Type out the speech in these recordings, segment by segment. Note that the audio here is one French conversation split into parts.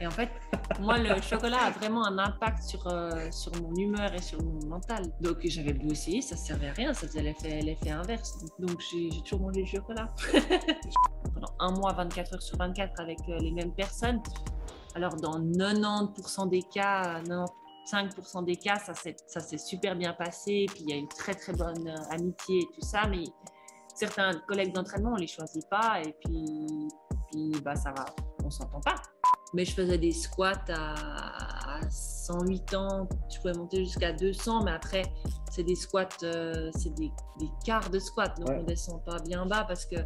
Et en fait, moi, le chocolat a vraiment un impact sur mon humeur et sur mon mental. Donc, j'avais beau essayer, ça ne servait à rien, ça faisait l'effet inverse. Donc, j'ai toujours mangé du chocolat. Pendant un mois, 24 heures sur 24, avec les mêmes personnes. Alors, dans 90% des cas, 95% des cas, ça s'est super bien passé. Puis, il y a une très, très bonne amitié et tout ça. Mais certains collègues d'entraînement, on ne les choisit pas. Et puis bah, ça va, on ne s'entend pas. Mais je faisais des squats à 108 ans, je pouvais monter jusqu'à 200, mais après, c'est des squats, c'est des quarts de squat, donc on ne descend pas bien bas parce que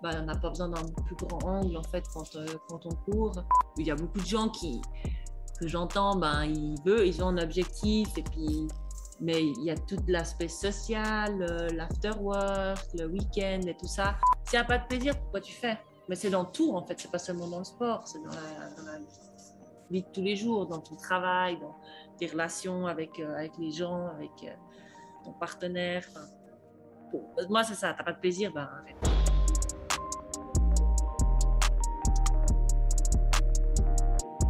bah, on n'a pas besoin d'un plus grand angle en fait quand on court. Il y a beaucoup de gens que j'entends, ben, ils ont un objectif, et puis, mais il y a tout l'aspect social, l'afterwork, le week-end et tout ça. S'il n'y a pas de plaisir, pourquoi tu fais? Mais c'est dans tout, en fait. C'est pas seulement dans le sport, c'est dans la vie de tous les jours, dans ton travail, dans tes relations avec les gens, avec ton partenaire. Enfin, bon, moi, c'est ça. T'as pas de plaisir, ben arrête.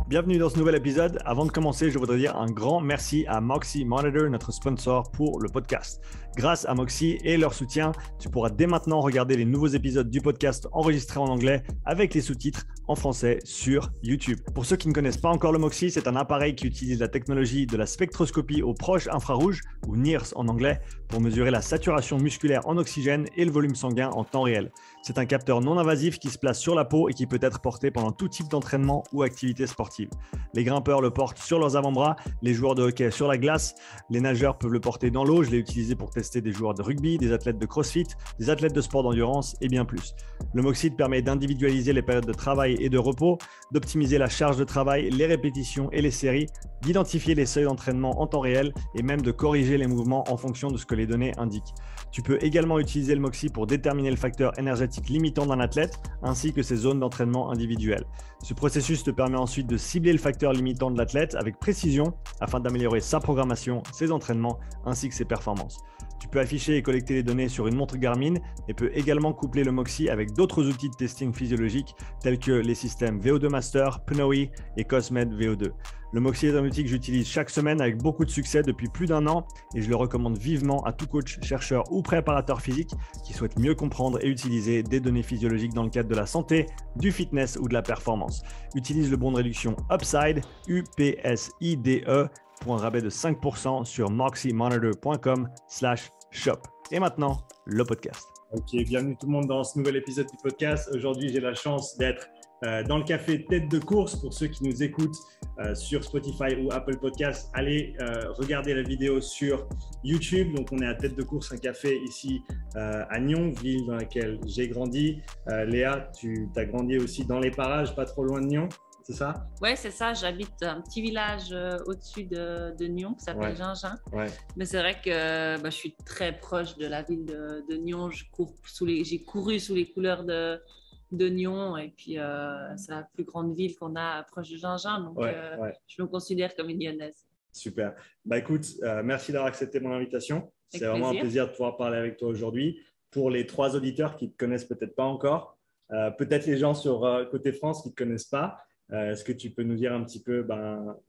Bienvenue dans ce nouvel épisode. Avant de commencer, je voudrais dire un grand merci à Moxy Monitor, notre sponsor pour le podcast. Grâce à Moxy et leur soutien, tu pourras dès maintenant regarder les nouveaux épisodes du podcast enregistrés en anglais avec les sous-titres en français sur YouTube. Pour ceux qui ne connaissent pas encore le Moxy, c'est un appareil qui utilise la technologie de la spectroscopie au proche infrarouge, ou NIRS en anglais, pour mesurer la saturation musculaire en oxygène et le volume sanguin en temps réel. C'est un capteur non invasif qui se place sur la peau et qui peut être porté pendant tout type d'entraînement ou activité sportive. Les grimpeurs le portent sur leurs avant-bras, les joueurs de hockey sur la glace, les nageurs peuvent le porter dans l'eau. Je l'ai utilisé pour tester des joueurs de rugby, des athlètes de crossfit, des athlètes de sport d'endurance et bien plus. Le Moxy permet d'individualiser les périodes de travail et de repos, d'optimiser la charge de travail, les répétitions et les séries, d'identifier les seuils d'entraînement en temps réel et même de corriger les mouvements en fonction de ce que les données indiquent. Tu peux également utiliser le Moxy pour déterminer le facteur énergétique limitant d'un athlète ainsi que ses zones d'entraînement individuelles. Ce processus te permet ensuite de cibler le facteur limitant de l'athlète avec précision afin d'améliorer sa programmation, ses entraînements ainsi que ses performances. Tu peux afficher et collecter les données sur une montre Garmin et peux également coupler le Moxy avec d'autres outils de testing physiologique tels que les systèmes VO2 Master, Pnoe et Cosmed VO2. Le Moxy est un outil que j'utilise chaque semaine avec beaucoup de succès depuis plus d'un an et je le recommande vivement à tout coach, chercheur ou préparateur physique qui souhaite mieux comprendre et utiliser des données physiologiques dans le cadre de la santé, du fitness ou de la performance. Utilise le bon de réduction UPSIDE, UPSIDE, pour un rabais de 5% sur moxymonitor.com/shop. Et maintenant, le podcast. Ok, bienvenue tout le monde dans ce nouvel épisode du podcast. Aujourd'hui, j'ai la chance d'être dans le café Tête de Course. Pour ceux qui nous écoutent sur Spotify ou Apple Podcast, allez regarder la vidéo sur YouTube. Donc, on est à Tête de Course, un café ici à Nyon, ville dans laquelle j'ai grandi. Léa, tu as grandi aussi dans les parages, pas trop loin de Nyon. C'est ça? Ouais, c'est ça. J'habite un petit village au-dessus de Nyon qui s'appelle Gingin. Ouais. Mais c'est vrai que je suis très proche de la ville de Nyon. J'ai couru sous les couleurs de Nyon, et puis c'est la plus grande ville qu'on a proche de Gingin. Donc, je me considère comme une lyonnaise. Super. Bah écoute, merci d'avoir accepté mon invitation. C'est vraiment un plaisir de pouvoir parler avec toi aujourd'hui. Pour les 3 auditeurs qui ne te connaissent peut-être pas encore, peut-être les gens sur côté France qui ne te connaissent pas, est-ce que tu peux nous dire un petit peu,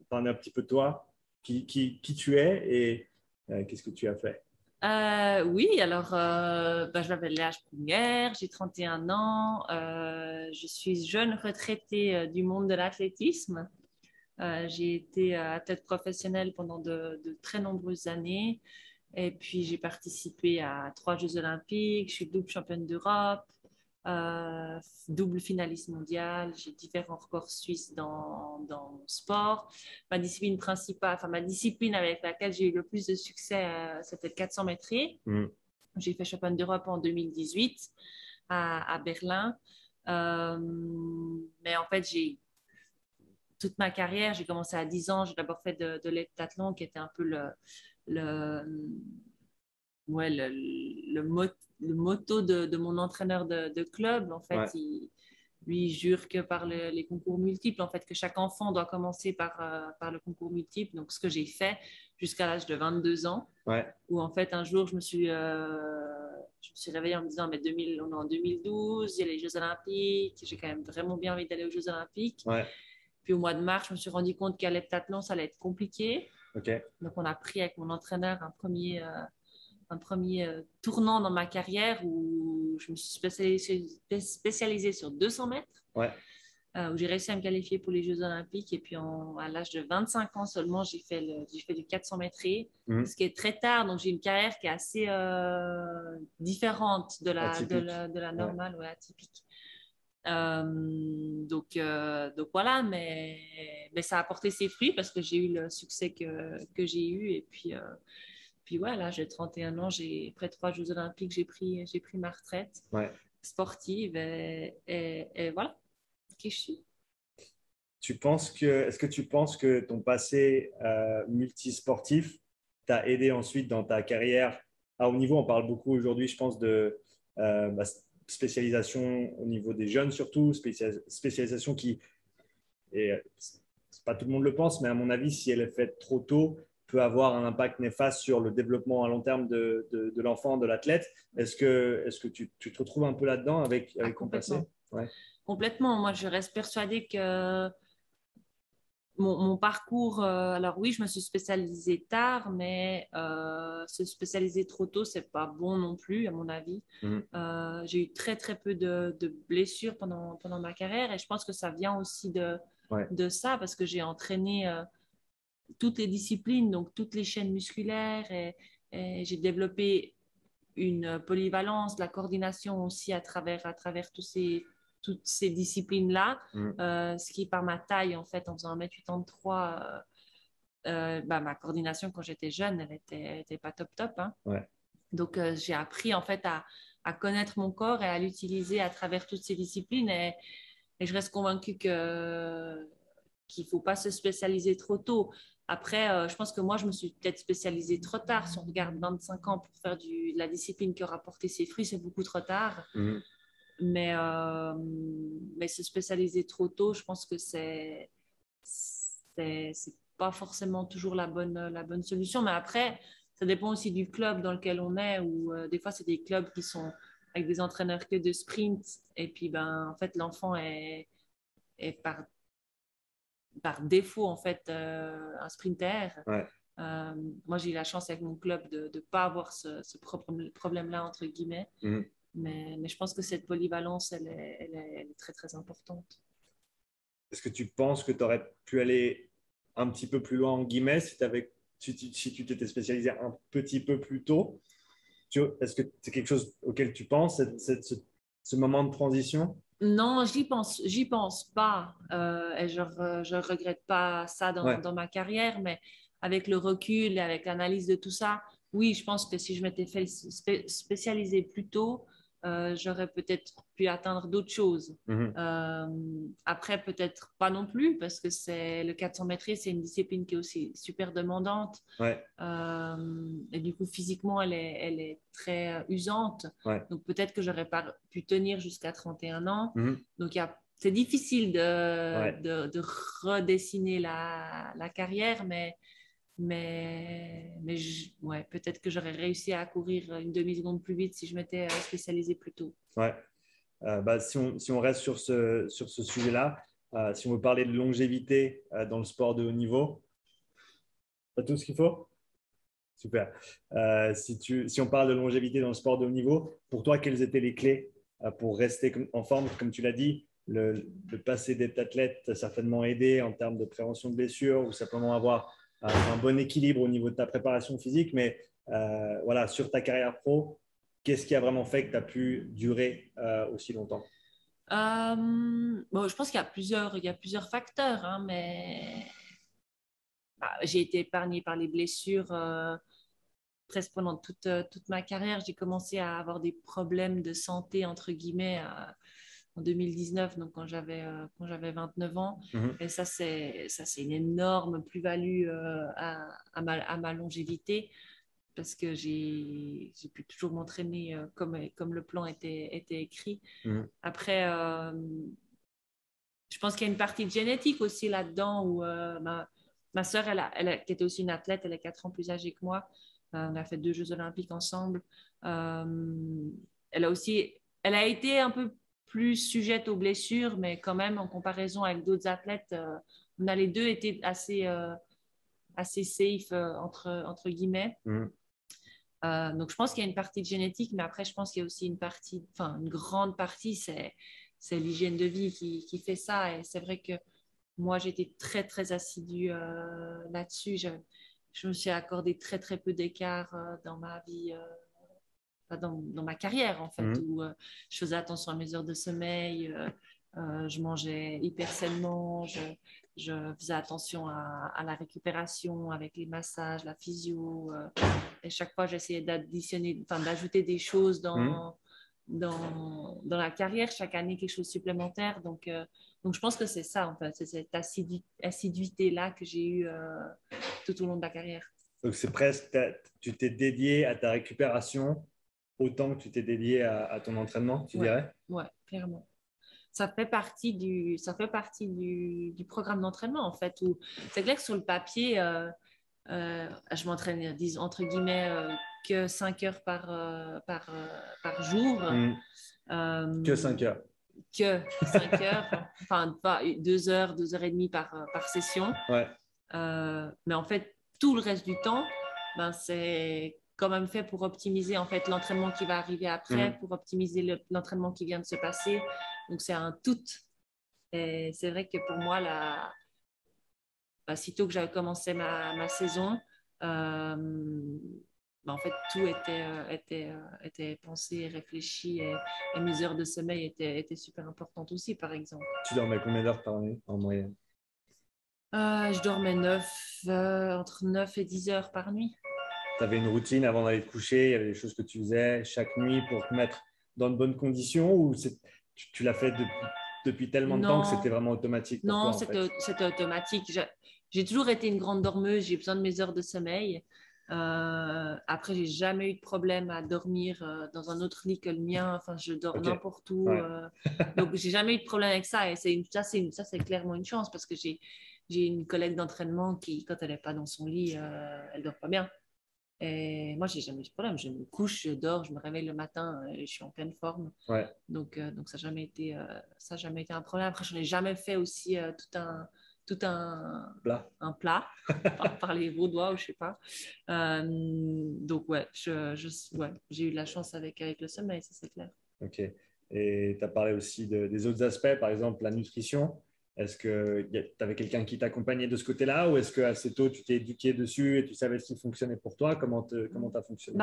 parler un petit peu de toi, qui tu es et qu'est-ce que tu as fait? Oui, alors je m'appelle Léa Sprunger, j'ai 31 ans, je suis jeune retraitée du monde de l'athlétisme. J'ai été athlète professionnelle pendant de très nombreuses années, et puis j'ai participé à 3 Jeux olympiques, je suis double championne d'Europe, double finaliste mondiale, j'ai différents records suisses dans mon sport. Ma discipline principale, ma discipline avec laquelle j'ai eu le plus de succès, c'était le 400 mètres. J'ai fait championne d'Europe en 2018 à Berlin. Mais en fait, toute ma carrière, j'ai commencé à 10 ans, j'ai d'abord fait de l'heptathlon, qui était un peu le motto de mon entraîneur de club. En fait, lui jure que par les concours multiples, en fait, que chaque enfant doit commencer par le concours multiple. Donc, ce que j'ai fait jusqu'à l'âge de 22 ans, où en fait, un jour, je me suis réveillée en me disant, mais on est en 2012, il y a les Jeux Olympiques, j'ai quand même vraiment bien envie d'aller aux Jeux Olympiques. Puis au mois de mars, je me suis rendu compte qu'à l'heptathlon, ça allait être compliqué. Ok. Donc, on a pris avec mon entraîneur un premier tournant dans ma carrière où je me suis spécialisée sur 200 mètres, Ouais. où j'ai réussi à me qualifier pour les Jeux Olympiques. Et puis, à l'âge de 25 ans seulement, j'ai fait du 400 mètres, ce qui est très tard. Donc, j'ai une carrière qui est assez différente de la normale, ouais, atypique. Donc voilà, mais ça a porté ses fruits parce que j'ai eu le succès que j'ai eu. Et puis voilà, j'ai 31 ans, après 3 Jeux Olympiques, j'ai pris ma retraite sportive et voilà qui je suis. Est-ce que tu penses que ton passé multisportif t'a aidé ensuite dans ta carrière à haut niveau? On parle beaucoup aujourd'hui, je pense, de spécialisation au niveau des jeunes surtout, spécialisation qui, et c'est pas tout le monde le pense, mais à mon avis, si elle est faite trop tôt, peut avoir un impact néfaste sur le développement à long terme de l'enfant, de l'athlète. Est-ce que tu te retrouves un peu là-dedans avec ton passé? Ouais. Complètement. Moi, je reste persuadée que mon parcours, alors oui, je me suis spécialisée tard, mais se spécialiser trop tôt, c'est pas bon non plus, à mon avis. J'ai eu très, très peu de blessures pendant ma carrière et je pense que ça vient aussi de ça parce que j'ai entraîné toutes les disciplines, donc toutes les chaînes musculaires et j'ai développé une polyvalence, de la coordination aussi à travers toutes ces disciplines-là, ce qui, par ma taille, en fait, en faisant 1m83, ma coordination, quand j'étais jeune, elle était pas top, hein. Donc, j'ai appris, en fait, à connaître mon corps et à l'utiliser à travers toutes ces disciplines. Et je reste convaincue qu'il ne faut pas se spécialiser trop tôt. Après, je pense que moi, je me suis peut-être spécialisée trop tard. Si on regarde 25 ans pour faire de la discipline qui aura porté ses fruits, c'est beaucoup trop tard. Mais se spécialiser trop tôt, je pense que c'est pas forcément toujours la bonne solution. Mais après, ça dépend aussi du club dans lequel on est, où des fois, c'est des clubs qui sont avec des entraîneurs que de sprint. Et puis, en fait, l'enfant est par défaut, en fait, un sprinter. Moi, j'ai eu la chance avec mon club de ne pas avoir ce problème-là, entre guillemets. Mais je pense que cette polyvalence, elle est très, très importante. Est-ce que tu penses que tu aurais pu aller un petit peu plus loin, en guillemets, si tu t'étais spécialisé un petit peu plus tôt? Est-ce que c'est quelque chose auquel tu penses, ce moment de transition? Non, j'y pense pas. Et je regrette pas ça dans ma carrière, mais avec le recul et avec l'analyse de tout ça, oui, je pense que si je m'étais fait spécialiser plus tôt, j'aurais peut-être pu atteindre d'autres choses. Après, peut-être pas non plus, parce que le 400 mètres, c'est une discipline qui est aussi super demandante. Et du coup, physiquement, elle est très usante. Donc, peut-être que j'aurais pas pu tenir jusqu'à 31 ans. Donc, c'est difficile de redessiner la carrière, mais peut-être que j'aurais réussi à courir une demi-seconde plus vite si je m'étais spécialisée plus tôt. Si on reste sur ce sujet-là, si on veut parler de longévité dans le sport de haut niveau, t'as tout ce qu'il faut? Super. Si on parle de longévité dans le sport de haut niveau, pour toi, quelles étaient les clés pour rester en forme? Comme tu l'as dit, le passé d'être athlète t'a certainement aidé en termes de prévention de blessures ou simplement avoir un bon équilibre au niveau de ta préparation physique. Mais voilà, sur ta carrière pro, qu'est-ce qui a vraiment fait que tu as pu durer aussi longtemps? Je pense qu'il y a plusieurs facteurs, hein, mais j'ai été épargnée par les blessures presque pendant toute ma carrière. J'ai commencé à avoir des problèmes de santé, entre guillemets, en 2019, donc quand j'avais 29 ans. Et ça, c'est une énorme plus-value à ma longévité parce que j'ai pu toujours m'entraîner comme le plan était écrit. Après, je pense qu'il y a une partie de génétique aussi là-dedans où ma sœur, qui était aussi une athlète, elle est 4 ans plus âgée que moi. On a fait 2 Jeux Olympiques ensemble. Elle a été un peu plus sujette aux blessures, mais quand même, en comparaison avec d'autres athlètes, on a les deux été assez safe, entre guillemets. Donc, je pense qu'il y a une partie de génétique, mais après, je pense qu'il y a aussi une grande partie, c'est l'hygiène de vie qui fait ça. Et c'est vrai que moi, j'étais très, très assidue là-dessus. Je me suis accordé très, très peu d'écart dans ma vie, dans ma carrière, en fait, où je faisais attention à mes heures de sommeil, je mangeais hyper sainement, je faisais attention à la récupération avec les massages, la physio. Et chaque fois, j'essayais d'ajouter des choses dans la carrière, chaque année, quelque chose de supplémentaire. Donc, je pense que c'est ça, en fait, c'est cette assiduité-là que j'ai eue tout au long de la carrière. Donc, c'est presque, tu t'es dédié à ta récupération autant que tu t'es dédié à ton entraînement, tu dirais? Ouais, clairement. Ça fait partie du programme d'entraînement, en fait, où c'est clair que sur le papier, je m'entraîne, entre guillemets, que 5 heures par jour. Que 5 heures. Que 5 heures, enfin, pas 2 heures, 2 heures et demie par session. Ouais. Mais en fait, tout le reste du temps, c'est quand même fait pour optimiser en fait l'entraînement qui va arriver après, pour optimiser l'entraînement qui vient de se passer. Donc, c'est un tout. Et c'est vrai que pour moi, sitôt que j'avais commencé ma saison, en fait, tout était pensé, réfléchi et mes heures de sommeil étaient super importantes aussi, par exemple. Tu dormais combien d'heures par nuit en moyenne? Je dormais entre 9 et 10 heures par nuit. Tu avais une routine avant d'aller te coucher, il y avait des choses que tu faisais chaque nuit pour te mettre dans de bonnes conditions ou tu l'as fait depuis tellement de temps que c'était vraiment automatique pour toi, Non, en fait? c'était automatique. J'ai toujours été une grande dormeuse, j'ai besoin de mes heures de sommeil. Après, j'ai jamais eu de problème à dormir dans un autre lit que le mien. Enfin, je dors n'importe où. Ouais. Donc, j'ai jamais eu de problème avec ça. Et ça, c'est clairement une chance parce que j'ai une collègue d'entraînement qui, quand elle n'est pas dans son lit, elle dort pas bien. Et moi, j'ai jamais eu de problème. Je me couche, je dors, je me réveille le matin et je suis en pleine forme. Ouais. Donc ça n'a jamais été, un problème. Après, je n'ai jamais fait aussi tout un plat par les vaudois ou je sais pas. Donc ouais, j'ai eu de la chance avec le sommeil, ça c'est clair. Ok. Et tu as parlé aussi des autres aspects, par exemple la nutrition. Est-ce que tu avais quelqu'un qui t'accompagnait de ce côté-là ou est-ce que assez tôt tu t'es éduqué dessus et tu savais ce qui fonctionnait pour toi? Comment tu as fonctionné?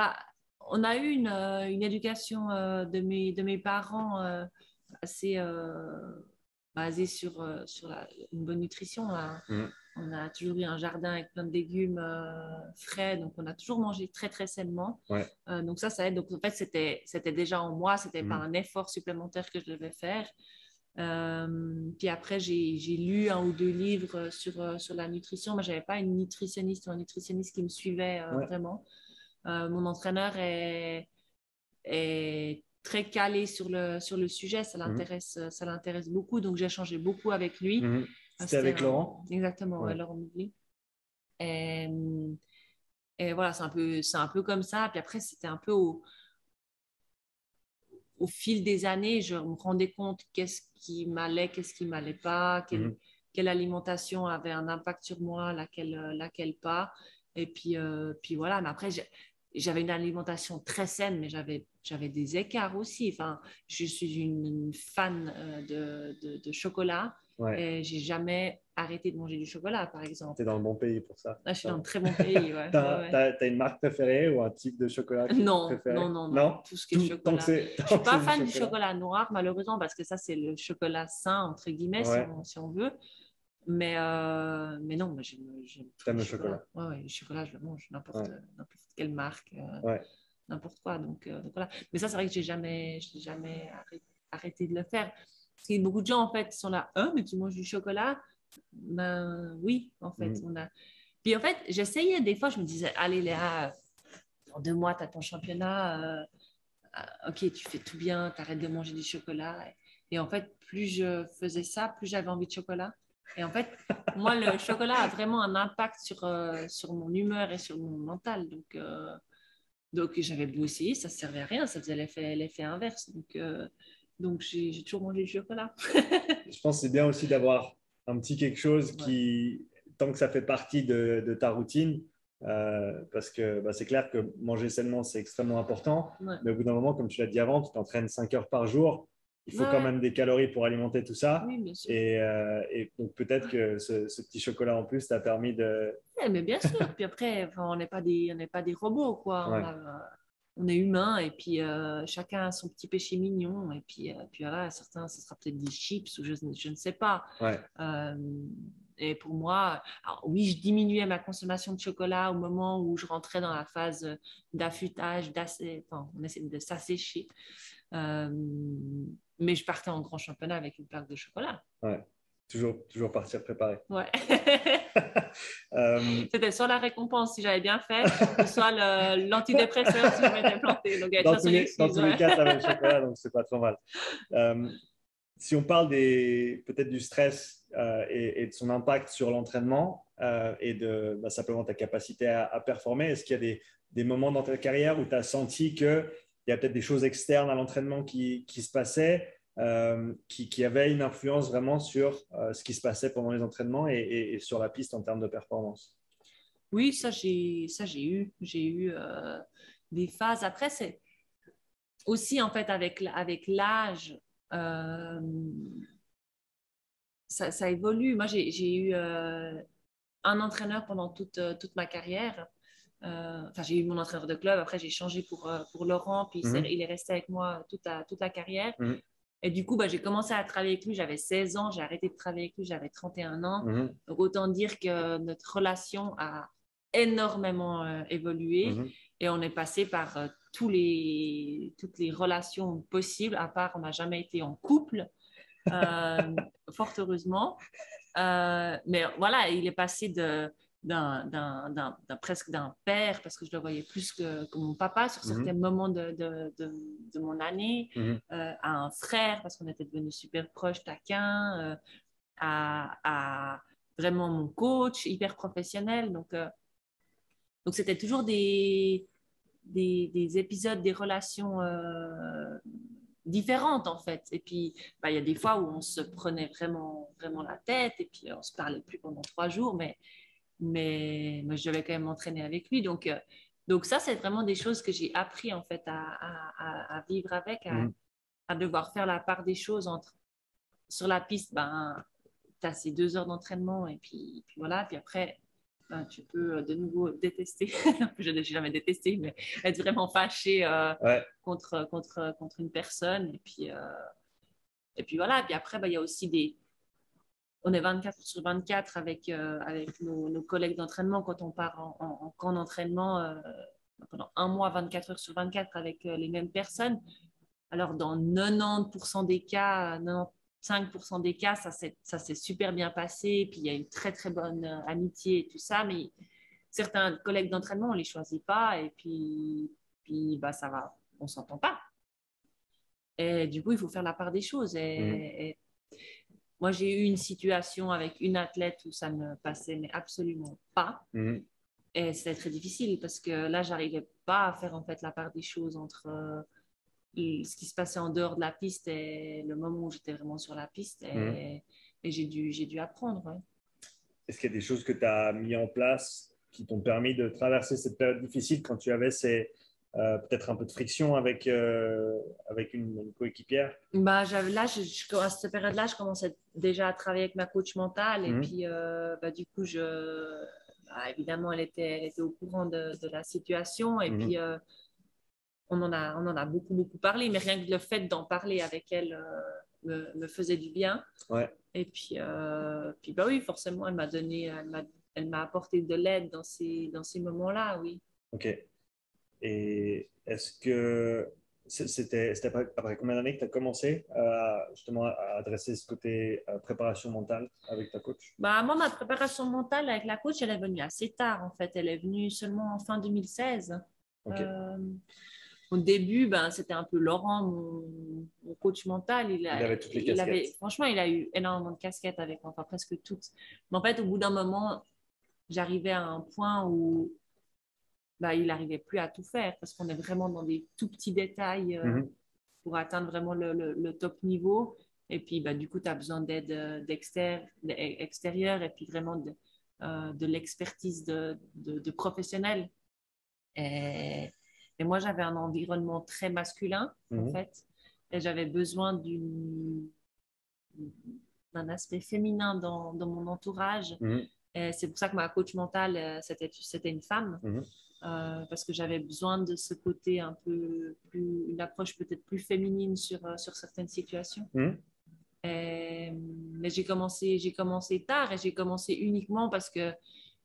On a eu une éducation de mes parents assez basée sur une bonne nutrition. Hein. On a toujours eu un jardin avec plein de légumes frais, donc on a toujours mangé très très sainement. Ouais. Donc ça aide. Donc en fait, c'était déjà en moi, c'était pas un effort supplémentaire que je devais faire. Puis après, j'ai lu 1 ou 2 livres sur la nutrition, mais j'avais pas une nutritionniste ou un nutritionniste qui me suivait vraiment. Mon entraîneur est très calé sur le sujet, ça l'intéresse beaucoup, donc j'ai échangé beaucoup avec lui. C'était avec Laurent? Exactement, ouais. Laurent Mouvly. Et voilà, c'est un peu comme ça. Puis après, c'était un peu au fil des années, je me rendais compte qu'est-ce qui m'allait pas, quelle alimentation avait un impact sur moi, laquelle pas. Et puis voilà, mais après, j'avais une alimentation très saine, mais j'avais des écarts aussi. Enfin, je suis une fan de chocolat. Ouais. Et j'ai jamais arrêté de manger du chocolat, par exemple. Tu es dans le bon pays pour ça. Là, je suis dans un très bon pays. Ouais. T'as une marque préférée ou un type de chocolat préféré? Non. Tout ce qui est chocolat. Je ne suis pas fan du chocolat noir, malheureusement, parce que ça, c'est le chocolat sain, entre guillemets, si on veut. Mais non, moi, j'aime le chocolat. Ouais, le chocolat, je le mange n'importe quelle marque, n'importe quoi. Donc voilà. Mais ça, c'est vrai que je n'ai jamais arrêté de le faire. Parce qu'il y a beaucoup de gens, en fait, qui sont là, mais tu manges du chocolat? Ben oui, en fait. Puis en fait, j'essayais des fois, je me disais, allez Léa, dans 2 mois, tu as ton championnat. Ok, tu fais tout bien, tu arrêtes de manger du chocolat. Et en fait, plus je faisais ça, plus j'avais envie de chocolat. Et en fait, moi, le chocolat a vraiment un impact sur mon humeur et sur mon mental. Donc j'avais beau essayer, ça ne servait à rien, ça faisait l'effet inverse. Donc Donc, j'ai toujours mangé du chocolat. Je pense que c'est bien aussi d'avoir un petit quelque chose qui, tant que ça fait partie de ta routine, parce que c'est clair que manger sainement, c'est extrêmement important. Ouais. Mais au bout d'un moment, comme tu l'as dit avant, tu t'entraînes 5 heures par jour. Il faut quand même des calories pour alimenter tout ça. Oui, bien sûr. Et donc, peut-être que ce petit chocolat en plus t'a permis de… Mais bien sûr. Puis après, on n'est pas des robots, quoi. Ouais. On est humain et puis chacun a son petit péché mignon. Et puis voilà, certains, ce sera peut-être des chips ou je ne sais pas. Ouais. Et pour moi, alors oui, je diminuais ma consommation de chocolat au moment où je rentrais dans la phase d'affûtage, on essaie de s'assécher. Mais je partais en grand championnat avec une plaque de chocolat. Ouais. Toujours partir préparé. Ouais. C'était soit la récompense si j'avais bien fait, ou soit l'antidépresseur si je m'étais planté. Donc, dans tous les cas, tu avais le chocolat, donc c'est pas trop mal. Si on parle peut-être du stress et de son impact sur l'entraînement et de simplement ta capacité à performer, est-ce qu'il y a des moments dans ta carrière où tu as senti qu'il y a peut-être des choses externes à l'entraînement qui se passaient, qui avaient une influence vraiment sur ce qui se passait pendant les entraînements et sur la piste en termes de performance? Oui, ça j'ai eu. J'ai eu des phases. Après, c'est aussi en fait avec l'âge, ça évolue. Moi, j'ai eu un entraîneur pendant toute ma carrière. Enfin, j'ai eu mon entraîneur de club. Après, j'ai changé pour Laurent. Puis il est resté avec moi toute la carrière. Et du coup, j'ai commencé à travailler avec lui. J'avais 16 ans. J'ai arrêté de travailler avec lui. J'avais 31 ans. Donc, autant dire que notre relation a énormément évolué. Et on est passé par toutes les relations possibles. À part, on n'a jamais été en couple. Fort heureusement. Mais voilà, il est passé presque d'un père, parce que je le voyais plus que mon papa sur certains moments de mon année, à un frère, parce qu'on était devenus super proches, taquins, à vraiment mon coach, hyper professionnel. Donc c'était toujours des épisodes, des relations différentes en fait. Et puis, il y a des fois où on se prenait vraiment, vraiment la tête et puis on se parlait plus pendant 3 jours, mais je devais quand même m'entraîner avec lui. Donc ça, c'est vraiment des choses que j'ai appris en fait à vivre avec, à devoir faire la part des choses entre sur la piste, tu as ces 2 heures d'entraînement et puis voilà, puis après tu peux de nouveau détester, je n'ai jamais détesté, mais être vraiment fâché contre une personne. Et puis voilà, puis après, il y a aussi on est 24/24 avec nos collègues d'entraînement quand on part en camp d'entraînement pendant un mois, 24 heures sur 24 avec les mêmes personnes. Alors, dans 90% des cas, 95% des cas, ça s'est super bien passé. Puis, il y a une très, très bonne amitié et tout ça. Mais certains collègues d'entraînement, on ne les choisit pas. Et puis ça va, on ne s'entend pas. Et du coup, il faut faire la part des choses. Et moi, j'ai eu une situation avec une athlète où ça ne passait mais absolument pas. Et c'était très difficile parce que là, je n'arrivais pas à faire en fait la part des choses entre ce qui se passait en dehors de la piste et le moment où j'étais vraiment sur la piste. Et j'ai dû apprendre. Ouais. Est-ce qu'il y a des choses que tu as mis en place qui t'ont permis de traverser cette période difficile quand tu avais peut-être un peu de friction avec une coéquipière? À cette période-là, je commençais déjà à travailler avec ma coach mentale. Et puis, du coup, évidemment, elle était au courant de la situation. Et puis, on en a beaucoup, beaucoup parlé, mais rien que le fait d'en parler avec elle me faisait du bien. Ouais. Et puis oui, forcément, elle m'a apporté de l'aide dans ces moments-là, oui. Ok. Et est-ce que c'était après combien d'années que tu as commencé justement à adresser ce côté préparation mentale avec ta coach? Moi, ma préparation mentale avec la coach, elle est venue assez tard, en fait. Elle est venue seulement en fin 2016. Okay. Au début, c'était un peu Laurent, mon coach mental. Il avait toutes les casquettes. Franchement, il a eu énormément de casquettes avec moi, enfin presque toutes. Mais en fait, au bout d'un moment, j'arrivais à un point où il n'arrivait plus à tout faire parce qu'on est vraiment dans des tout petits détails pour atteindre vraiment le top niveau. Et puis, bah, du coup, tu as besoin d'aide extérieure et puis vraiment de l'expertise de professionnels. Et moi, j'avais un environnement très masculin, en fait. Et j'avais besoin d'un aspect féminin dans mon entourage. Et c'est pour ça que ma coach mentale, c'était une femme. Parce que j'avais besoin de ce côté un peu plus, une approche peut-être plus féminine sur certaines situations. Mais j'ai commencé tard et j'ai commencé uniquement parce que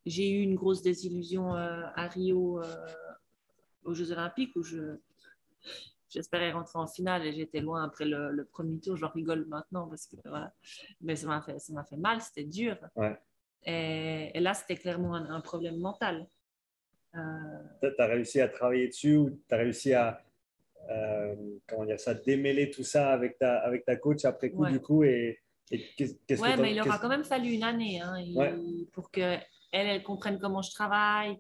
j'ai eu une grosse désillusion à Rio aux Jeux Olympiques où j'espérais rentrer en finale et j'étais loin après le premier tour. J'en rigole maintenant parce que voilà, mais ça m'a fait mal, c'était dur. Ouais. Et là, c'était clairement un problème mental. Tu as réussi à travailler dessus ou tu as réussi à comment dire ça, démêler tout ça avec ta coach après coup du coup et qu'est-ce Ouais, que mais il aura quand même fallu une année pour que elle comprenne comment je travaille,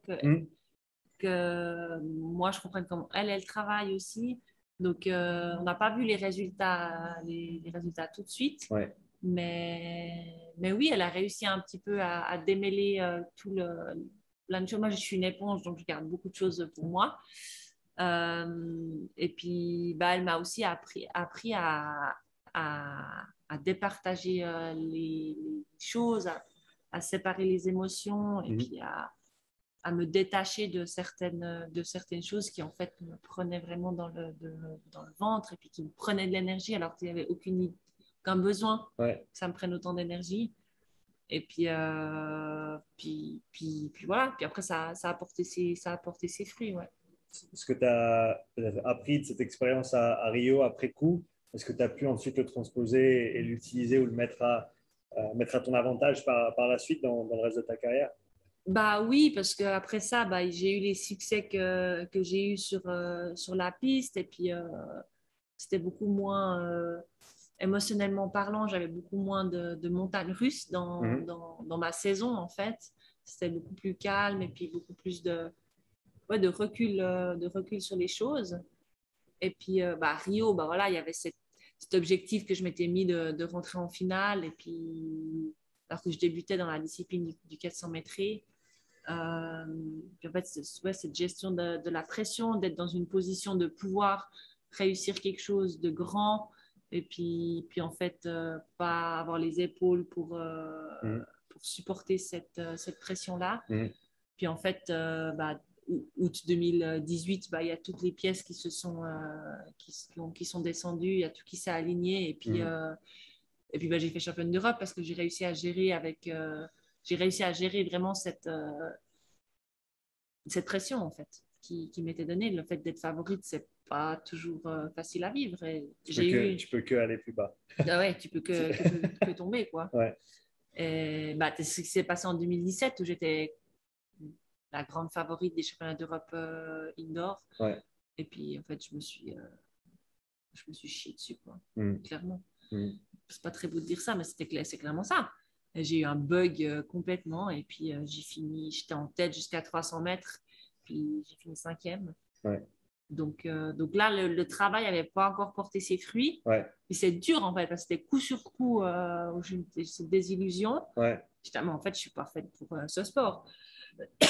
que moi je comprenne comment elle travaille aussi. Donc on n'a pas vu les résultats tout de suite, mais oui, elle a réussi un petit peu à démêler plein de choses. Moi, je suis une éponge, donc je garde beaucoup de choses pour moi. Et puis, bah, elle m'a aussi appris à départager les choses, à séparer les émotions et puis à me détacher de certaines choses qui, en fait, me prenaient vraiment dans le ventre et puis qui me prenaient de l'énergie alors qu'il n'y avait aucun besoin que ça me prenne autant d'énergie. Et puis, puis voilà. Puis après, ça a porté ses fruits, ouais. Ce que tu as appris de cette expérience à Rio après coup, est-ce que tu as pu ensuite le transposer et l'utiliser ou le mettre à ton avantage par la suite dans le reste de ta carrière? Bah oui, parce qu'après ça, bah, j'ai eu les succès que j'ai eu sur la piste et puis c'était beaucoup moins émotionnellement parlant, j'avais beaucoup moins de montagnes russes dans ma saison en fait. C'était beaucoup plus calme et puis beaucoup plus de recul sur les choses. Et puis bah, Rio, bah, voilà, il y avait cet objectif que je m'étais mis de rentrer en finale et puis alors que je débutais dans la discipline du 400 mètres. Puis en fait, cette gestion de la pression, d'être dans une position de pouvoir réussir quelque chose de grand, et puis en fait, pas avoir les épaules pour supporter cette pression-là. Puis en fait, bah, août 2018, bah, il y a toutes les pièces qui sont descendues, il y a tout qui s'est aligné, et puis bah, j'ai fait championne d'Europe parce que j'ai réussi à gérer vraiment cette pression en fait qui m'était donnée. Le fait d'être favorite, c'est pas toujours facile à vivre. Et tu peux que aller plus bas. Ah ouais, tu peux que tomber quoi. Ouais. Et bah, c'est ce qui s'est passé en 2017 où j'étais la grande favorite des championnats d'Europe indoor. Ouais. Et puis en fait, je me suis chiée dessus quoi, clairement. C'est pas très beau de dire ça, mais c'est clairement ça. J'ai eu un bug complètement et puis j'étais en tête jusqu'à 300 mètres, puis j'ai fini cinquième. Ouais. Donc là, le travail n'avait pas encore porté ses fruits. Ouais. Et c'est dur en fait, parce que c'était coup sur coup où j'ai eu cette désillusion. Ouais. J'étais, mais en fait, je suis pas faite pour ce sport. Tu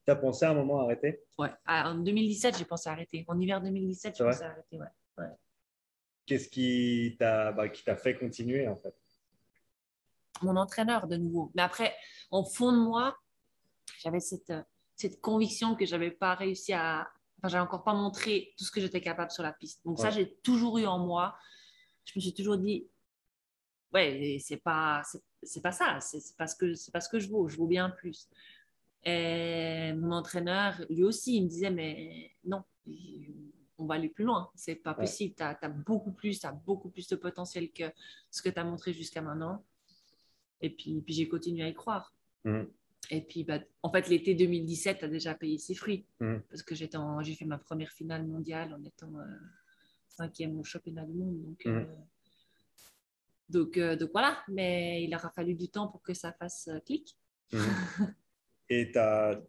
as pensé à un moment à arrêter? Ouais. En 2017, j'ai pensé à arrêter. En hiver 2017, j'ai pensé à arrêter. Ouais. Qu'est-ce qui t'a fait continuer en fait? Mon entraîneur de nouveau. Mais après, au fond de moi, j'avais cette conviction que j'avais pas réussi j'avais encore pas montré tout ce que j'étais capable sur la piste. Donc ça, j'ai toujours eu en moi. Je me suis toujours dit, ouais, c'est pas ça. C'est parce que je vaux bien plus. Et mon entraîneur, lui aussi, il me disait, mais non, on va aller plus loin. C'est pas possible. Tu as beaucoup plus de potentiel que ce que tu as montré jusqu'à maintenant. Et puis j'ai continué à y croire. Et puis, bah, en fait, l'été 2017 a déjà payé ses fruits. Parce que j'ai fait ma première finale mondiale en étant cinquième au championnat du monde. Donc voilà, mais il aura fallu du temps pour que ça fasse clic. Et donc,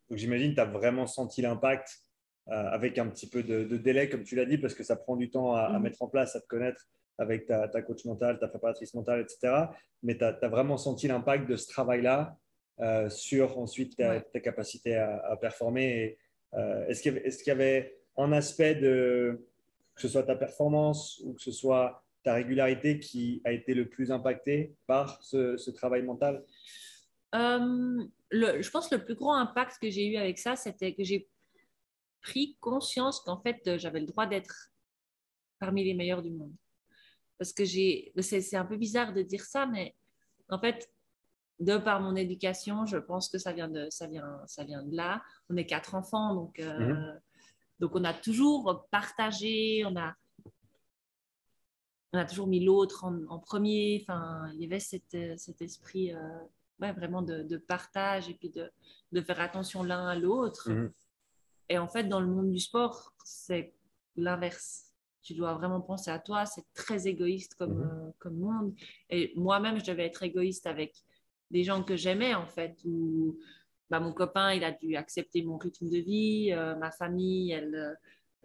j'imagine que tu as vraiment senti l'impact avec un petit peu de délai, comme tu l'as dit, parce que ça prend du temps à mettre en place, à te connaître avec ta coach mentale, ta préparatrice mentale, etc. Mais tu as vraiment senti l'impact de ce travail-là sur ensuite ta capacité à performer. Et, est-ce qu'il y avait un aspect de, que ce soit ta performance ou que ce soit ta régularité qui a été le plus impacté par ce travail mental? Je pense que le plus grand impact que j'ai eu avec ça, c'était que j'ai pris conscience qu'en fait, j'avais le droit d'être parmi les meilleurs du monde. Parce que c'est un peu bizarre de dire ça, mais en fait, de par mon éducation, je pense que ça vient de là. On est 4 enfants, donc on a toujours partagé, on a toujours mis l'autre en premier. Enfin, il y avait cet esprit vraiment de partage et puis de faire attention l'un à l'autre. Et en fait, dans le monde du sport, c'est l'inverse. Tu dois vraiment penser à toi. C'est très égoïste comme monde. Et moi-même, je devais être égoïste avec des gens que j'aimais, en fait. Où, mon copain, il a dû accepter mon rythme de vie. Ma famille, elle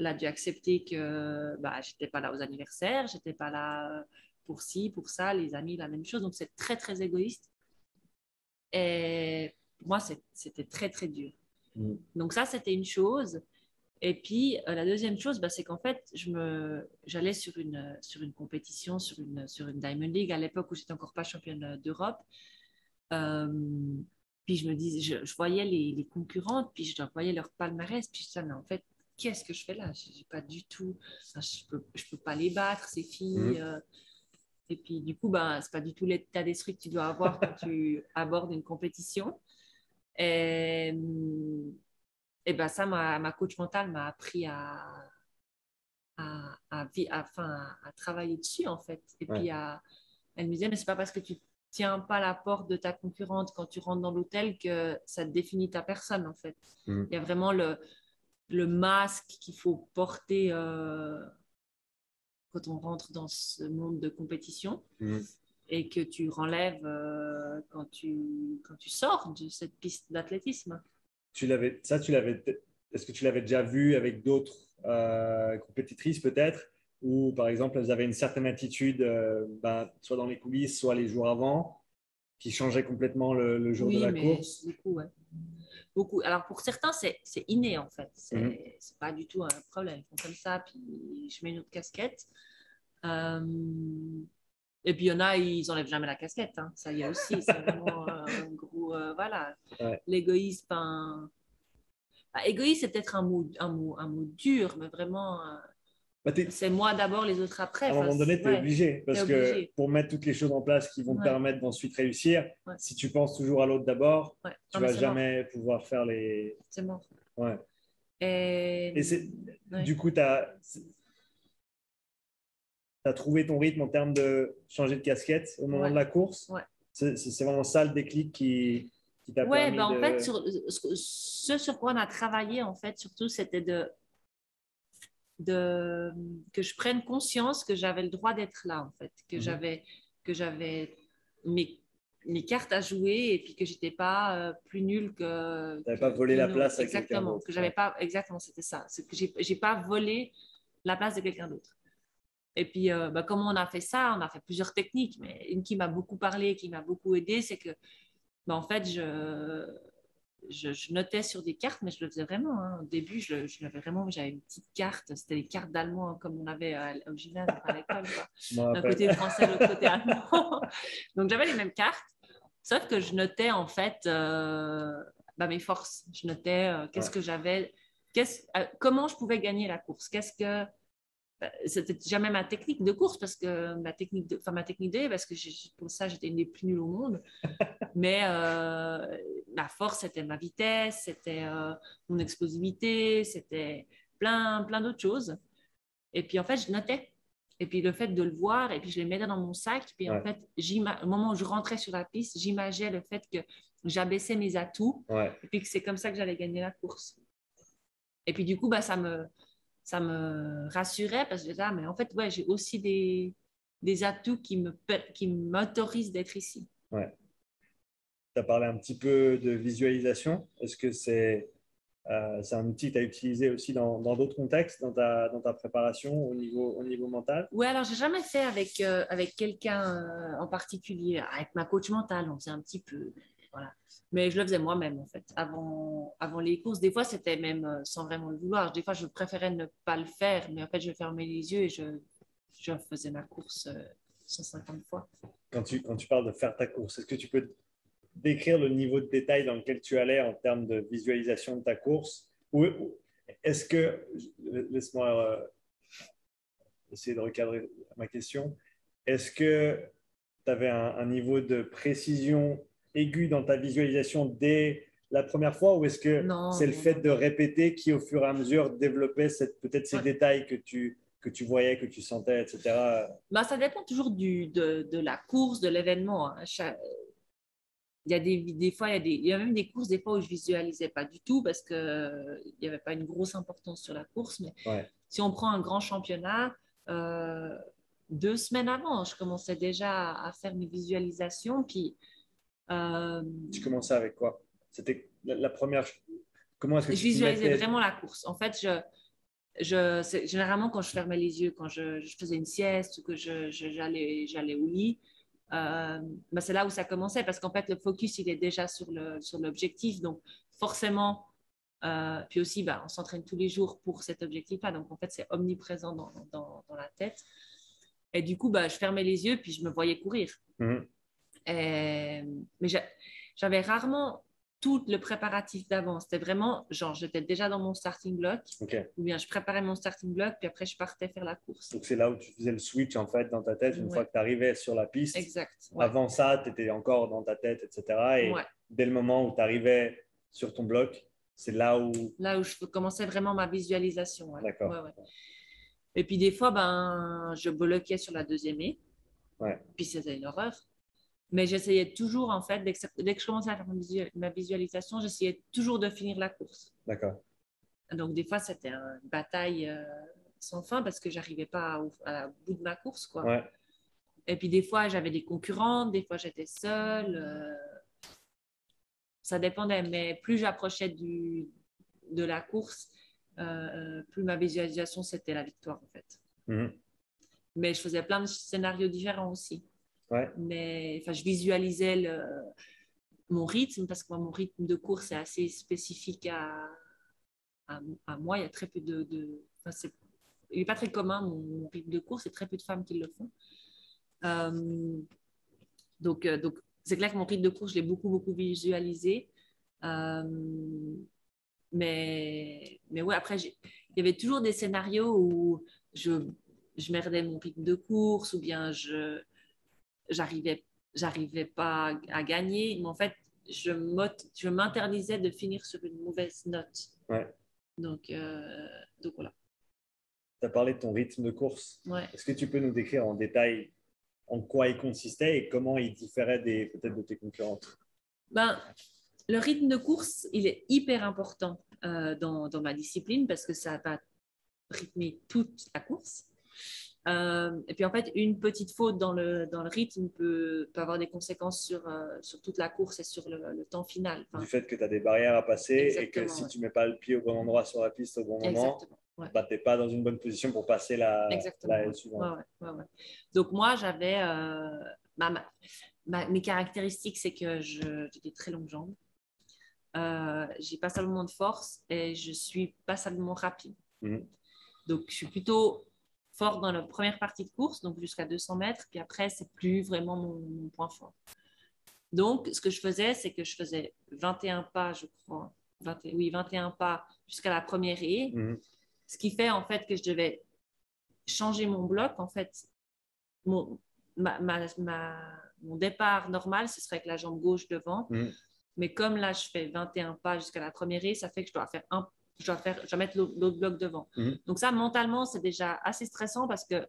a dû accepter que je n'étais pas là aux anniversaires. Je n'étais pas là pour ci, pour ça. Les amis, la même chose. Donc, c'est très, très égoïste. Et pour moi, c'était très, très dur. Donc ça, c'était une chose. Et puis, la deuxième chose, c'est qu'en fait, j'allais sur une compétition, sur une Diamond League à l'époque où j'étais encore pas championne d'Europe. Puis je me disais, je voyais les concurrentes, puis je voyais leur palmarès, puis je disais, mais en fait, qu'est-ce que je fais là? J'ai pas du tout, je peux pas les battre, ces filles. Et puis, du coup, c'est pas du tout l'état d'esprit que tu dois avoir quand tu abordes une compétition. Et ça, ma coach mentale m'a appris à travailler dessus, en fait. Et puis, elle me disait, mais c'est pas parce que tu tiens pas la porte de ta concurrente quand tu rentres dans l'hôtel que ça te définit ta personne, en fait. Il y a vraiment le masque qu'il faut porter quand on rentre dans ce monde de compétition et que tu renlèves quand tu sors de cette piste d'athlétisme. Est-ce que tu l'avais déjà vu avec d'autres compétitrices peut-être, où par exemple elles avaient une certaine attitude, soit dans les coulisses, soit les jours avant, qui changeait complètement le jour de la course? Oui, beaucoup, ouais. Beaucoup. Alors pour certains, c'est inné en fait. C'est pas du tout un problème. Ils font comme ça, puis je mets une autre casquette. Et puis il y en a, ils n'enlèvent jamais la casquette. Hein. Ça y est aussi. C'est vraiment un gros. Voilà. Ouais. L'égoïsme, égoïste, c'est peut-être un mot dur, mais vraiment, c'est moi d'abord, les autres après. À un moment donné, tu es obligé. Parce que pour mettre toutes les choses en place qui vont te permettre d'ensuite réussir, si tu penses toujours à l'autre d'abord, tu ne vas jamais pouvoir faire les. C'est mort. Ouais. Et du coup, tu as trouvé ton rythme en termes de changer de casquette au moment de la course. C'est vraiment ça le déclic qui t'a permis en fait, ce sur quoi on a travaillé, en fait, surtout, c'était que je prenne conscience que j'avais le droit d'être là, en fait, que j'avais mes cartes à jouer et puis que j'étais pas plus nulle que. Tu n'avais pas volé la place à quelqu'un d'autre. Que j'avais pas. Exactement, c'était ça. C'est que j'ai pas volé la place de quelqu'un d'autre. Et puis, comment on a fait ça? On a fait plusieurs techniques, mais une qui m'a beaucoup parlé, qui m'a beaucoup aidé, c'est que, en fait, je notais sur des cartes, mais je le faisais vraiment. Hein. Au début, j'avais une petite carte. C'était les cartes d'allemand comme on avait au gymnase, à l'école. D'un côté français, de l'autre côté allemand. Donc, j'avais les mêmes cartes, sauf que je notais en fait mes forces. Je notais qu'est-ce que j'avais, comment je pouvais gagner la course. C'était jamais ma technique de course parce que ma technique de parce que pour ça j'étais une des plus nulles au monde. Mais ma force, c'était ma vitesse, c'était mon explosivité, c'était plein d'autres choses. Et puis en fait, je notais. Et puis le fait de le voir, et puis je les mettais dans mon sac. Puis en fait, au moment où je rentrais sur la piste, j'imaginais le fait que j'abaissais mes atouts. Et puis que c'est comme ça que j'allais gagner la course. Et puis du coup, ça me rassurait parce que mais en fait, j'ai aussi des atouts qui m'autorisent d'être ici. Ouais. Tu as parlé un petit peu de visualisation. Est-ce que c'est C'est un outil que tu as utilisé aussi dans d'autres contextes, dans ta préparation au niveau mental? Ouais, alors j'ai jamais fait avec quelqu'un en particulier. Avec ma coach mentale, on faisait un petit peu. Voilà. Mais je le faisais moi-même, en fait. Avant les courses, des fois, c'était même sans vraiment le vouloir. Des fois, je préférais ne pas le faire, mais en fait, je fermais les yeux et je faisais ma course 150 fois. Quand tu parles de faire ta course, est-ce que tu peux décrire le niveau de détail dans lequel tu allais en termes de visualisation de ta course? Ou est-ce que, laisse-moi essayer de recadrer ma question, est-ce que tu avais un niveau de précision aiguë dans ta visualisation dès la première fois, ou est-ce que Non, c'est le non, fait non, de non. répéter qui, au fur et à mesure, développait peut-être ces Ouais. détails que tu voyais, que tu sentais, etc. Bah, ça dépend toujours de la course, de l'événement, hein. Il y a des fois, il y a même des courses des fois où je visualisais pas du tout parce que il n'y avait pas une grosse importance sur la course. Mais Ouais. si on prend un grand championnat, euh, 2 semaines avant, je commençais déjà à faire mes visualisations. Puis euh, Tu commençais avec quoi? C'était la première. Comment est-ce que je tu t'y visualisais mettais? vraiment la course. En fait, généralement, quand je fermais les yeux, quand je faisais une sieste ou que j'allais au lit, ben c'est là où ça commençait parce qu'en fait, le focus, il est déjà sur l'objectif. Donc, forcément, puis aussi, ben, on s'entraîne tous les jours pour cet objectif-là. Donc, en fait, c'est omniprésent dans la tête. Et du coup, ben, je fermais les yeux puis je me voyais courir. Mhm. Mais j'avais rarement tout le préparatif d'avance. C'était vraiment, genre, j'étais déjà dans mon starting block, Ok. ou bien je préparais mon starting block, puis après, je partais faire la course. Donc, c'est là où tu faisais le switch, en fait, dans ta tête, une fois Ouais, que tu arrivais sur la piste. exact. Ouais, Avant ça, tu étais encore dans ta tête, etc. ouais. Et dès le moment où tu arrivais sur ton bloc, c'est là où. Là où je commençais vraiment ma visualisation. Ouais, D'accord. ouais, ouais. Et puis, des fois, ben, je bloquais sur la deuxième haie, Ouais, puis c'était une horreur. Mais j'essayais toujours, en fait, dès que je commençais à faire ma visualisation, j'essayais toujours de finir la course. d'accord. Donc, des fois, c'était une bataille sans fin parce que j'arrivais pas à bout de ma course, quoi. Ouais. Et puis, des fois, j'avais des concurrentes, des fois, j'étais seule. Ça dépendait. Mais plus j'approchais de la course, plus ma visualisation, c'était la victoire, en fait. Mhm. Mais je faisais plein de scénarios différents aussi. Ouais, Mais enfin, je visualisais mon rythme parce que moi, mon rythme de course est assez spécifique à moi. Il y a très peu enfin, il n'est pas très commun, mon rythme de course, et très peu de femmes qui le font. Euh, donc c'est clair que mon rythme de course, je l'ai beaucoup, beaucoup visualisé. Euh, mais ouais, après, il y avait toujours des scénarios où je merdais mon rythme de course ou bien j'arrivais, j'arrivais pas à gagner. Mais en fait, je m'interdisais de finir sur une mauvaise note. ouais. Donc, donc voilà. Tu as parlé de ton rythme de course. Ouais. Est-ce que tu peux nous décrire en détail en quoi il consistait et comment il différait peut-être de tes concurrentes? Ben, le rythme de course, il est hyper important dans ma discipline parce que ça va rythmer toute la course. Et puis en fait, une petite faute dans le rythme peut avoir des conséquences sur toute la course et sur le temps final. Du Enfin, fait que tu as des barrières à passer et que exactement, si ouais. tu ne mets pas le pied au bon endroit sur la piste au bon moment, Exactement. Ouais. bah, tu n'es pas dans une bonne position pour passer Exactement. la Ouais. haie suivante. Ouais, ouais, ouais, ouais. Donc moi, j'avais mes caractéristiques, c'est que j'ai des très longues jambes. J'ai passablement de force et je suis passablement rapide. Mhm. Donc, je suis plutôt forte dans la première partie de course, donc jusqu'à 200 mètres, puis après, c'est plus vraiment mon point fort. Donc, ce que je faisais, c'est que je faisais 21 pas, je crois, 21 pas jusqu'à la première haie, Mhm. ce qui fait en fait que je devais changer mon bloc. En fait, mon, mon départ normal, ce serait avec la jambe gauche devant. Mhm. Mais comme là, je fais 21 pas jusqu'à la première haie, ça fait que je dois mettre l'autre bloc devant. Mhm. Donc ça, mentalement, c'est déjà assez stressant parce que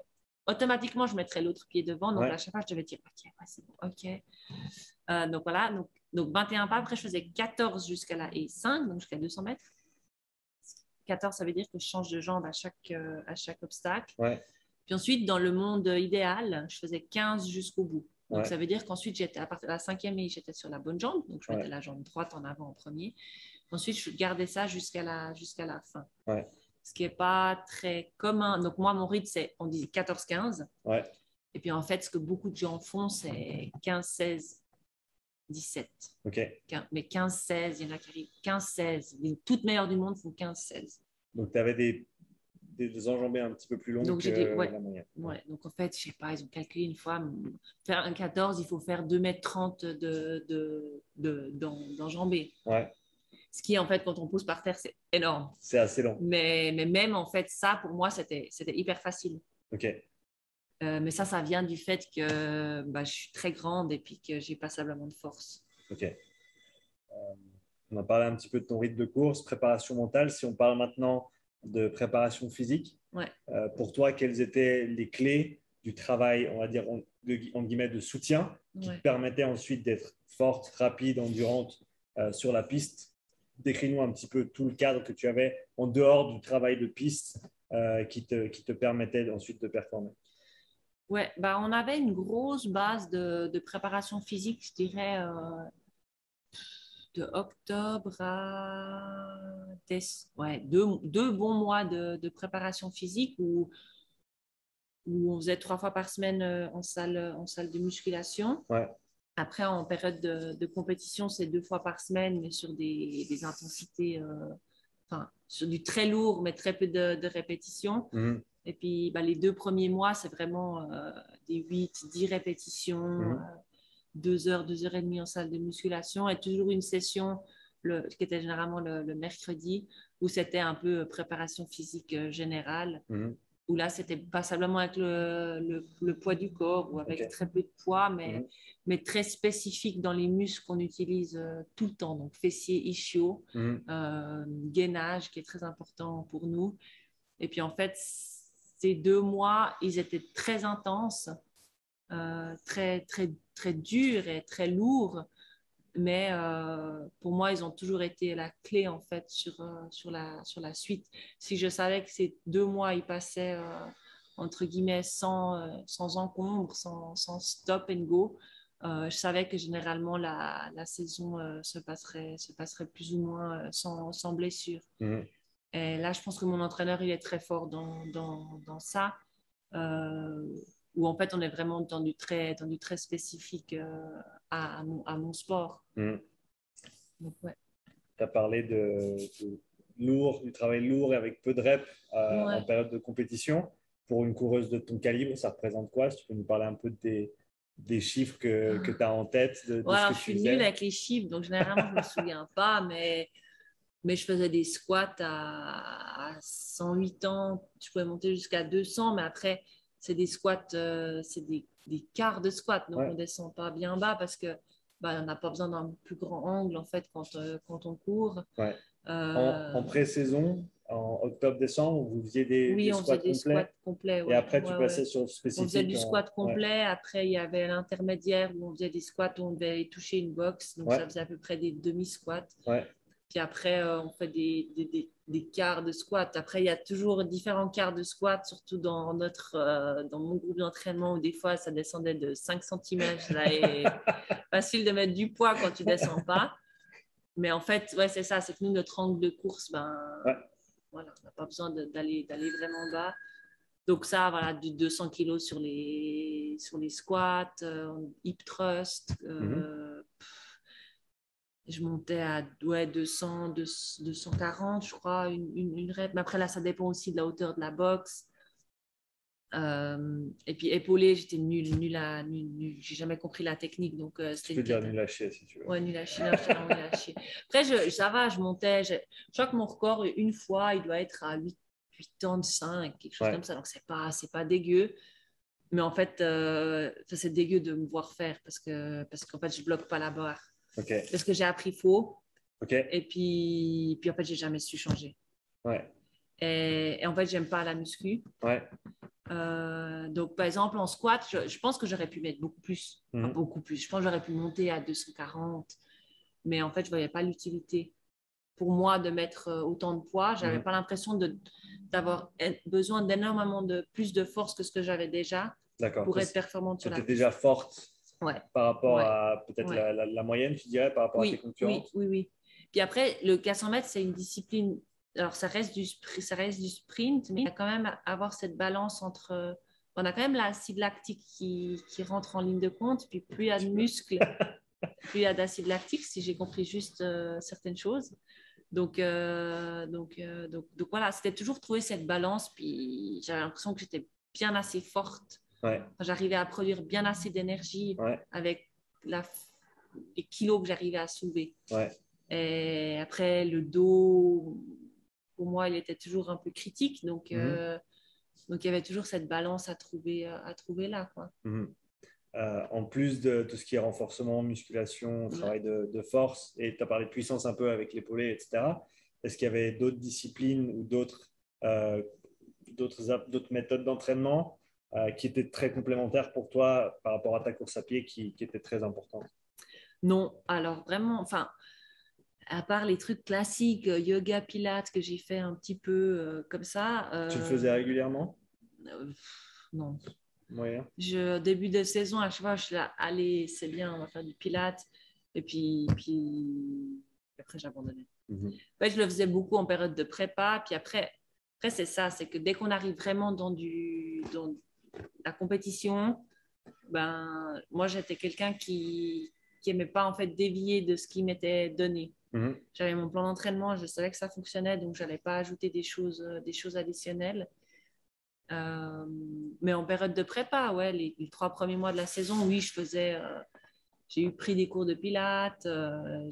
automatiquement, je mettrais l'autre pied devant. Donc Ouais. à chaque fois, je devais dire, OK, ouais, c'est bon, OK. Donc voilà, donc 21 pas. Après, je faisais 14 jusqu'à la haie 5, donc jusqu'à 200 mètres. 14, ça veut dire que je change de jambe à chaque obstacle. Ouais. Puis ensuite, dans le monde idéal, je faisais 15 jusqu'au bout. Donc, Ouais. ça veut dire qu'ensuite, à partir de la 5e et j'étais sur la bonne jambe. Donc, je mettais Ouais. la jambe droite en avant en premier. Ensuite, je gardais ça jusqu'à la fin. Ouais. Ce qui n'est pas très commun. Donc, moi, mon rythme, c'est, on dit 14-15. Ouais. Et puis, en fait, ce que beaucoup de gens font, c'est 15-16, 17. OK. Mais 15-16, il y en a qui arrivent 15-16. Les toutes meilleures du monde font 15-16. Donc, tu avais des enjambées un petit peu plus longues Donc, que la moyenne. Ouais. Donc, en fait, je sais pas, ils ont calculé une fois, faire un 14, il faut faire 2,30 m d'enjambées. Ouais. Ce qui, en fait, quand on pousse par terre, c'est énorme. C'est assez long. Mais même, en fait, ça, pour moi, c'était hyper facile. OK. Mais ça vient du fait que je suis très grande et puis que j'ai passablement de force. OK. On a parlé un petit peu de ton rythme de course, préparation mentale. Si on parle maintenant de préparation physique, Ouais. pour toi, quelles étaient les clés du travail, on va dire, en guillemets, de soutien qui te permettait ensuite d'être forte, rapide, endurante sur la piste? Décris-nous un petit peu tout le cadre que tu avais en dehors du travail de piste qui te permettait ensuite de performer. Ouais, on avait une grosse base de préparation physique, je dirais, de octobre à deux bons mois de préparation physique où on faisait 3 fois par semaine en salle de musculation. Ouais. Après, en période de compétition, c'est 2 fois par semaine, mais sur des intensités, sur du très lourd, mais très peu de répétitions. Mm-hmm. Et puis, les 2 premiers mois, c'est vraiment des 8-10 répétitions, 2 heures, 2 heures et demie en salle de musculation et toujours une session qui était généralement le mercredi où c'était un peu préparation physique générale. Où là, c'était passablement avec le poids du corps ou avec très peu de poids, mais très spécifique dans les muscles qu'on utilise tout le temps. Donc, fessiers, ischios, gainage qui est très important pour nous. Et puis, en fait, ces 2 mois, ils étaient très intenses, très, très, très durs et très lourds. Mais pour moi, ils ont toujours été la clé, en fait, sur la suite. Si je savais que ces 2 mois, ils passaient, entre guillemets, sans encombre, sans stop and go, je savais que généralement, la saison se passerait plus ou moins sans blessure. Et là, je pense que mon entraîneur, il est très fort dans ça, où en fait, on est vraiment dans du très spécifique à mon sport. Donc, ouais. Tu as parlé du travail lourd et avec peu de reps en période de compétition. Pour une coureuse de ton calibre, ça représente quoi? Si tu peux nous parler un peu des chiffres que tu as en tête de ce que alors, tu je suis faisais. nulle avec les chiffres, donc généralement, je ne me souviens pas, mais je faisais des squats à 108 ans. Je pouvais monter jusqu'à 200, mais après, c'est des squats, c'est des quarts de squat, donc on ne descend pas bien bas parce que on n'a pas besoin d'un plus grand angle en fait quand on court. Ouais. En pré-saison, en octobre-décembre, vous faisiez des squats complets. Squats complets. Et après, tu passais sur le spécifique. On faisait du squat complet. Après, il y avait l'intermédiaire où on faisait des squats où on devait toucher une box. Donc, ça faisait à peu près des demi-squats. Puis après, on fait des quarts de squat. Après, il y a toujours différents quarts de squat, surtout dans mon groupe d'entraînement où des fois, ça descendait de 5 cm. Là, et facile de mettre du poids quand tu ne descends pas. Mais en fait, c'est ça. C'est que nous, notre angle de course, voilà, on n'a pas besoin d'aller vraiment bas. Donc ça, voilà, du 200 kg sur les squats, hip thrust. Je montais à 200, 240, je crois, une rep. Mais après, là, ça dépend aussi de la hauteur de la boxe. Et puis, épaulé, j'étais nulle. J'ai jamais compris la technique. Donc, tu peux dire nul à chier, si tu veux. Ouais, nul à chier. J'étais vraiment nul à chier. Après, ça va, je montais. Je crois que mon record, une fois, il doit être à 85, quelque chose comme ça. Donc, c'est pas dégueu. Mais en fait, c'est dégueu de me voir faire parce qu'en fait, je bloque pas la barre. Parce que j'ai appris faux. Et puis en fait, j'ai jamais su changer. Et en fait, j'aime pas la muscu. Donc, par exemple, en squat, je pense que j'aurais pu mettre beaucoup plus. Enfin, beaucoup plus. Je pense que j'aurais pu monter à 240. Mais en fait, je voyais pas l'utilité. Pour moi, de mettre autant de poids, j'avais pas l'impression d'avoir besoin d'énormément plus de force que ce que j'avais déjà pour être performante sur la piste. Tu étais déjà forte Ouais. par rapport Ouais. à peut-être Ouais. la moyenne, tu dirais, par rapport à tes Oui, concurrents? oui. Puis après, le 400 mètres, c'est une discipline. Alors, ça reste du sprint, mais il y a quand même à avoir cette balance entre. On a quand même l'acide lactique qui rentre en ligne de compte, puis plus il y a de muscles, plus il y a d'acide lactique, si j'ai compris juste certaines choses. Donc voilà, c'était toujours trouver cette balance, puis j'avais l'impression que j'étais bien assez forte. Ouais, Enfin, j'arrivais à produire bien assez d'énergie ouais, avec les kilos que j'arrivais à soulever. ouais. Et après, le dos, pour moi, il était toujours un peu critique. Mhm, Donc il y avait toujours cette balance à trouver là, quoi. mhm. En plus de tout ce qui est renforcement, musculation, Ouais. travail de force, et tu as parlé de puissance un peu avec l'épaulé, etc. Est-ce qu'il y avait d'autres disciplines ou euh, d'autres méthodes d'entraînement qui étaient très complémentaires pour toi par rapport à ta course à pied qui étaient très importantes? Non, alors vraiment, enfin, à part les trucs classiques, yoga, pilates, que j'ai fait un petit peu comme ça, Tu le faisais régulièrement? non. Moyen. Début de saison, à chaque fois, je suis là, allez, c'est bien, on va faire du pilates. Et puis après, j'ai abandonné. Mhm. Ouais, je le faisais beaucoup en période de prépa. Puis après c'est ça, c'est que dès qu'on arrive vraiment dans la compétition, ben, moi, j'étais quelqu'un qui aimait pas en fait dévier de ce qui m'était donné. Mhm. J'avais mon plan d'entraînement, je savais que ça fonctionnait, donc je n'allais pas ajouter des choses additionnelles. Euh, mais en période de prépa, ouais, les 3 premiers mois de la saison, oui, j'ai pris des cours de pilates, on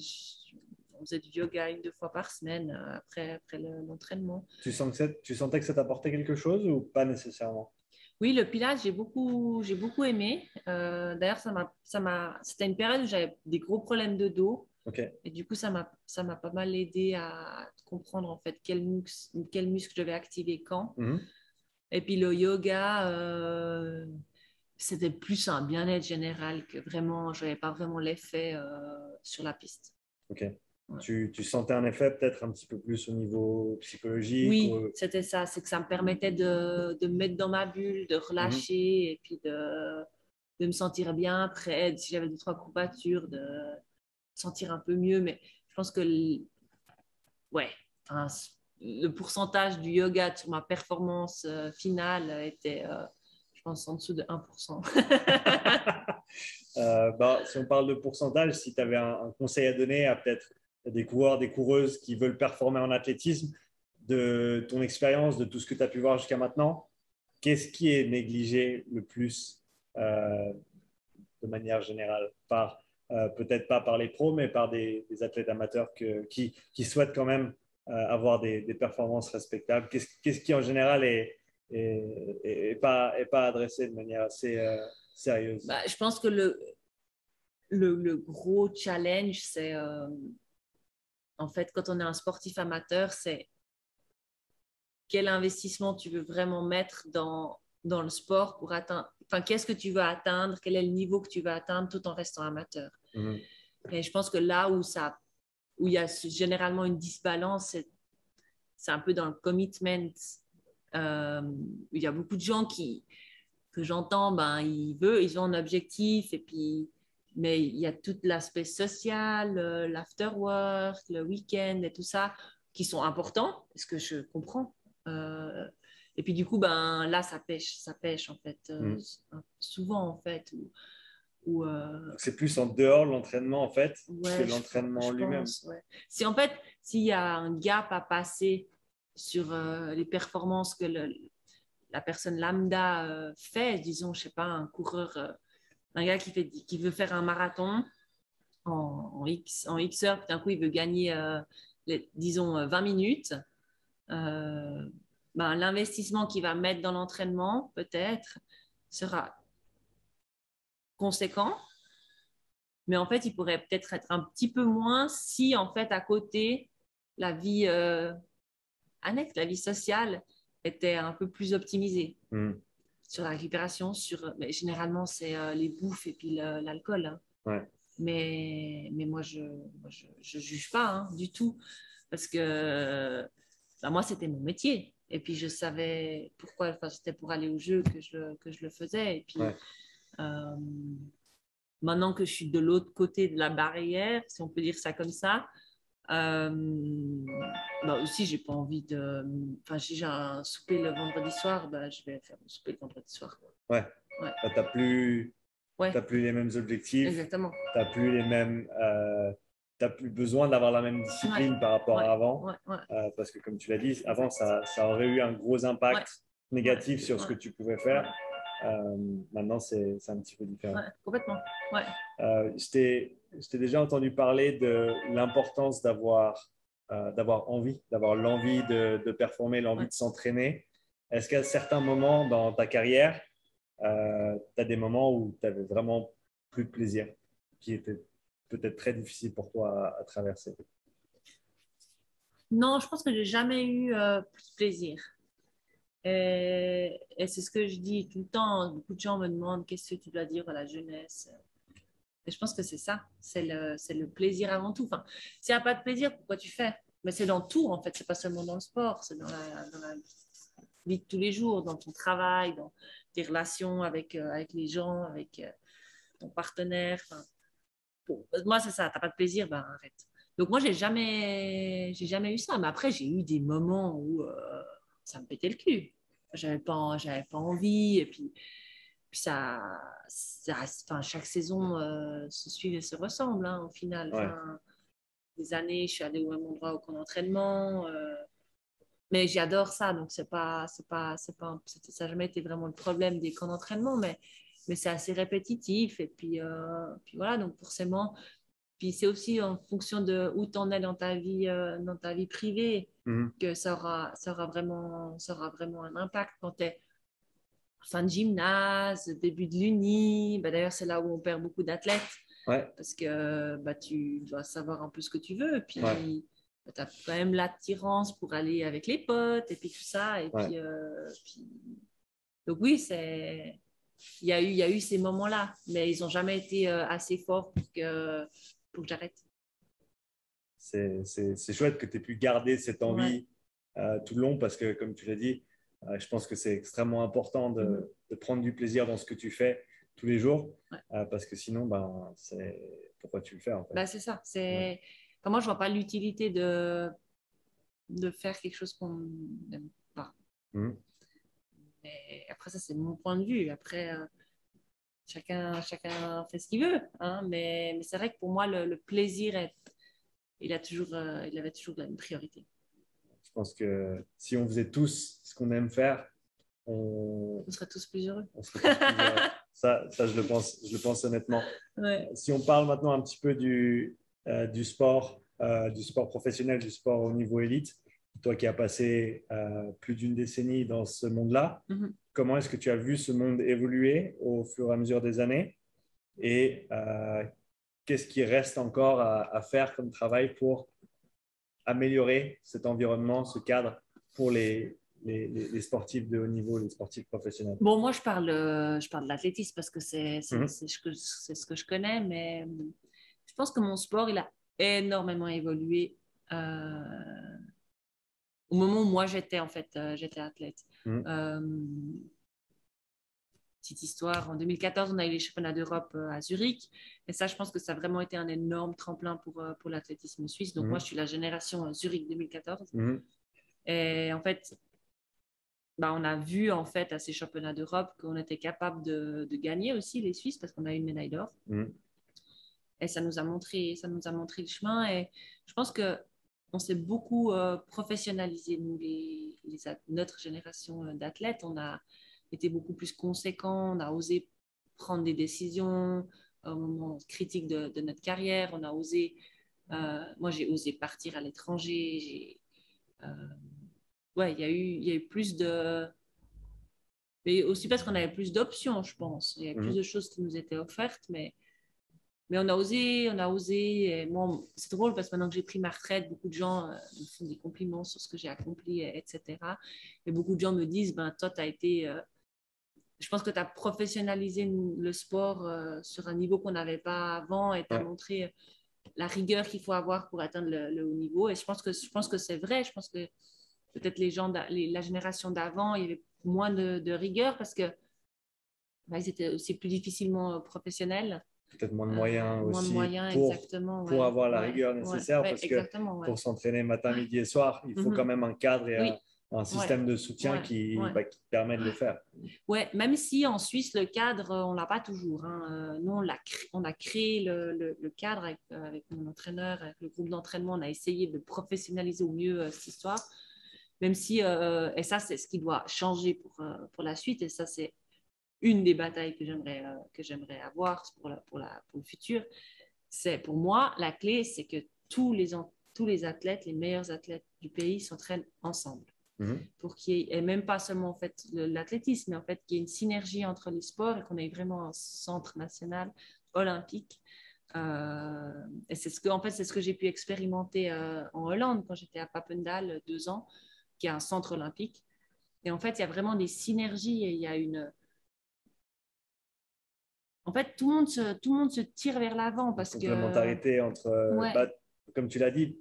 faisait du yoga 1, 2 fois par semaine après l'entraînement. Tu sentais que ça t'apportait quelque chose ou pas nécessairement? Oui, le pilates, j'ai beaucoup aimé. D'ailleurs, c'était une période où j'avais des gros problèmes de dos. Ok. Et du coup, ça m'a pas mal aidé à comprendre en fait quel muscle je devais activer quand. Mhm. Et puis le yoga, c'était plus un bien-être général que vraiment, je n'avais pas vraiment l'effet sur la piste. Ok. Ouais. Tu sentais un effet peut-être un petit peu plus au niveau psychologique Oui, ou... c'était ça. C'est que ça me permettait de me mettre dans ma bulle, de Mhm. relâcher et puis de me sentir bien après. Si j'avais 2, 3 courbatures, de sentir un peu mieux. Mais je pense que ouais, enfin, le pourcentage du yoga sur ma performance finale était, je pense, en dessous de 1%. Si on parle de pourcentage, si tu avais un conseil à donner à peut-être des coureurs, des coureuses qui veulent performer en athlétisme, de ton expérience, de tout ce que tu as pu voir jusqu'à maintenant, qu'est-ce qui est négligé le plus de manière générale peut-être pas par les pros, mais par des athlètes amateurs qui souhaitent quand même avoir des performances respectables? Qu'est-ce qui en général est pas adressé de manière assez sérieuse? Bah, je pense que le gros challenge, c'est en fait, quand on est un sportif amateur, c'est quel investissement tu veux vraiment mettre dans le sport pour atteindre, enfin, qu'est-ce que tu veux atteindre, quel est le niveau que tu veux atteindre tout en restant amateur. Mhm. Et je pense que là où il y a généralement une disbalance, c'est un peu dans le commitment. Il y a beaucoup de gens que j'entends, ben, ils ont un objectif, mais il y a tout l'aspect social, l'afterwork, le week-end et tout ça, qui sont importants, ce que je comprends. Euh, et puis du coup, ben, là, ça pêche en fait, Mhm. souvent en fait. Donc, c'est plus en dehors de l'entraînement en fait que Ouais, l'entraînement je lui-même. pense, ouais. Si en fait, s'il y a un gap à passer sur les performances que la personne lambda fait, disons, je sais pas, un coureur, un gars qui veut faire un marathon en X heures, puis d'un coup, il veut gagner, disons, 20 minutes, ben, l'investissement qu'il va mettre dans l'entraînement, peut-être, sera conséquent, mais en fait, il pourrait peut-être être un petit peu moins si, en fait, à côté, la vie annexe, la vie sociale était un peu plus optimisée Mhm. sur la récupération, mais généralement, c'est les bouffes et puis l'alcool. Hein. Ouais. Mais moi, je juge pas hein, du tout parce que ben, moi, c'était mon métier. Et puis, je savais pourquoi, enfin, c'était pour aller au jeu que je le faisais. Et puis, Ouais. euh, maintenant que je suis de l'autre côté de la barrière, si on peut dire ça comme ça, bah aussi, j'ai pas envie de. Enfin, si j'ai un souper le vendredi soir, bah, je vais faire mon souper le vendredi soir. Ouais. Ouais. Bah, Ouais, t'as plus les mêmes objectifs, exactement. t'as plus les mêmes, t'as plus besoin d'avoir la même discipline Ouais, par rapport ouais, à avant, ouais, ouais. parce que comme tu l'as dit, avant ça aurait eu un gros impact Ouais, négatif ouais, sur ce que ouais, tu pouvais faire. ouais, Maintenant, c'est un petit peu ouais, différent. complètement. Ouais. Je t'ai déjà entendu parler de l'importance d'avoir envie, d'avoir l'envie de performer, l'envie Ouais. de s'entraîner. Est-ce qu'à certains moments dans ta carrière, tu as des moments où tu avais vraiment plus de plaisir, qui étaient peut-être très difficiles pour toi à traverser? Non, je pense que j'ai jamais eu plus de plaisir. Et c'est ce que je dis tout le temps. Beaucoup de gens me demandent qu'est-ce que tu dois dire à la jeunesse. Et je pense que c'est ça, c'est le plaisir avant tout. Enfin, s'il n'y a pas de plaisir, pourquoi tu fais? Mais c'est dans tout, en fait. C'est pas seulement dans le sport, c'est dans la vie de tous les jours, dans ton travail, dans tes relations avec les gens, avec ton partenaire. Enfin, bon, moi, c'est ça. T'as pas de plaisir, ben arrête. Donc moi, j'ai jamais eu ça. Mais après, j'ai eu des moments où ça me pétait le cul. J'avais pas envie. Et puis enfin, chaque saison se suit et se ressemble hein, au final. Ouais, Enfin, des années, je suis allée au même endroit au camp d'entraînement. Mais j'adore ça, donc ça n'a jamais été vraiment le problème des camps d'entraînement, mais c'est assez répétitif. Et puis voilà, donc forcément, puis c'est aussi en fonction de où tu en es dans ta vie privée mhm. que ça aura vraiment un impact quand tu es fin de gymnase, début de l'uni. Bah, d'ailleurs, c'est là où on perd beaucoup d'athlètes Ouais, parce que bah, tu dois savoir un peu ce que tu veux. Puis, ouais, bah, tu as quand même l'attirance pour aller avec les potes et puis tout ça. ouais. Donc oui, il y a eu ces moments-là, mais ils n'ont jamais été assez forts pour que j'arrête. C'est chouette que tu aies pu garder cette Ouais. envie tout le long parce que, comme tu l'as dit, je pense que c'est extrêmement important Mhm. de prendre du plaisir dans ce que tu fais tous les jours Ouais. parce que sinon, ben, c'est pourquoi tu le fais en fait. Bah, c'est ça. Ouais. Enfin, moi, je vois pas l'utilité de faire quelque chose qu'on n'aime pas. Mhm. Mais après, ça, c'est mon point de vue. Après, chacun fait ce qu'il veut. Hein, mais c'est vrai que pour moi, le plaisir, il avait toujours une priorité. Je pense que si on faisait tous ce qu'on aime faire, on, On serait tous plus heureux. on serait tous plus heureux. Ça, je le pense honnêtement. Ouais. Si on parle maintenant un petit peu du sport professionnel, du sport au niveau élite, toi qui as passé plus d'une décennie dans ce monde-là, Mhm. comment est-ce que tu as vu ce monde évoluer au fur et à mesure des années et qu'est-ce qui reste encore à faire comme travail pour améliorer cet environnement, ce cadre pour les sportifs de haut niveau, les sportifs professionnels? Bon, moi, je parle de l'athlétisme parce que Mhm. c'est ce que je connais, mais je pense que mon sport, il a énormément évolué au moment où moi, j'étais athlète. Mhm. Euh, Petite histoire, en 2014, on a eu les championnats d'Europe à Zurich. Et ça, je pense que ça a vraiment été un énorme tremplin pour l'athlétisme suisse. Donc, moi, Mhm. je suis la génération Zurich 2014. Mhm. Et en fait, bah, on a vu en fait à ces championnats d'Europe qu'on était capable de gagner aussi les Suisses parce qu'on a eu une médaille d'or. Mhm. Et ça nous a montré le chemin. Et je pense que on s'est beaucoup professionnalisé, nous, notre génération d'athlètes. On a été beaucoup plus conséquents, on a osé prendre des décisions au moment critique de notre carrière. On a osé, moi, j'ai osé partir à l'étranger. Ouais, il y a eu plus de. Mais aussi parce qu'on avait plus d'options, je pense. Il y avait plus Mhm. de choses qui nous étaient offertes, mais on a osé. Et moi, c'est drôle parce que maintenant que j'ai pris ma retraite, beaucoup de gens me font des compliments sur ce que j'ai accompli, etc. Et beaucoup de gens me disent, ben, toi, tu as été. Je pense que tu as professionnalisé le sport sur un niveau qu'on n'avait pas avant et tu as Ouais. montré la rigueur qu'il faut avoir pour atteindre le haut niveau. Et je pense que c'est vrai. Je pense que peut-être la génération d'avant, il y avait moins de rigueur parce que bah, ils étaient aussi plus difficilement professionnels. peut-être moins de moyens moins de aussi moyens, pour, exactement. pour avoir la Ouais, rigueur nécessaire ouais, parce que exactement, ouais. pour s'entraîner matin, midi et soir, il faut quand même un cadre et Oui, un ouais, système de soutien ouais, ouais. qui permet de le faire. Ouais, même si en Suisse, le cadre, on ne l'a pas toujours. Hein. Nous, on a créé le cadre avec mon entraîneur, avec le groupe d'entraînement. On a essayé de professionnaliser au mieux cette histoire. Même si, et ça, c'est ce qui doit changer pour la suite. Et ça, c'est une des batailles que j'aimerais avoir pour le futur. C'est, pour moi, la clé, c'est que tous les athlètes, les meilleurs athlètes du pays s'entraînent ensemble pour qu'il y ait, et même pas seulement en fait l'athlétisme, mais en fait qu'il y ait une synergie entre les sports et qu'on ait vraiment un centre national olympique. Et c'est en fait, c'est ce que j'ai pu expérimenter en Hollande quand j'étais à Papendal 2 ans, qui est un centre olympique. Et en fait, il y a vraiment des synergies et il y a une. En fait, tout le monde se tire vers l'avant Une parce que. complémentarité entre, Ouais, comme tu l'as dit,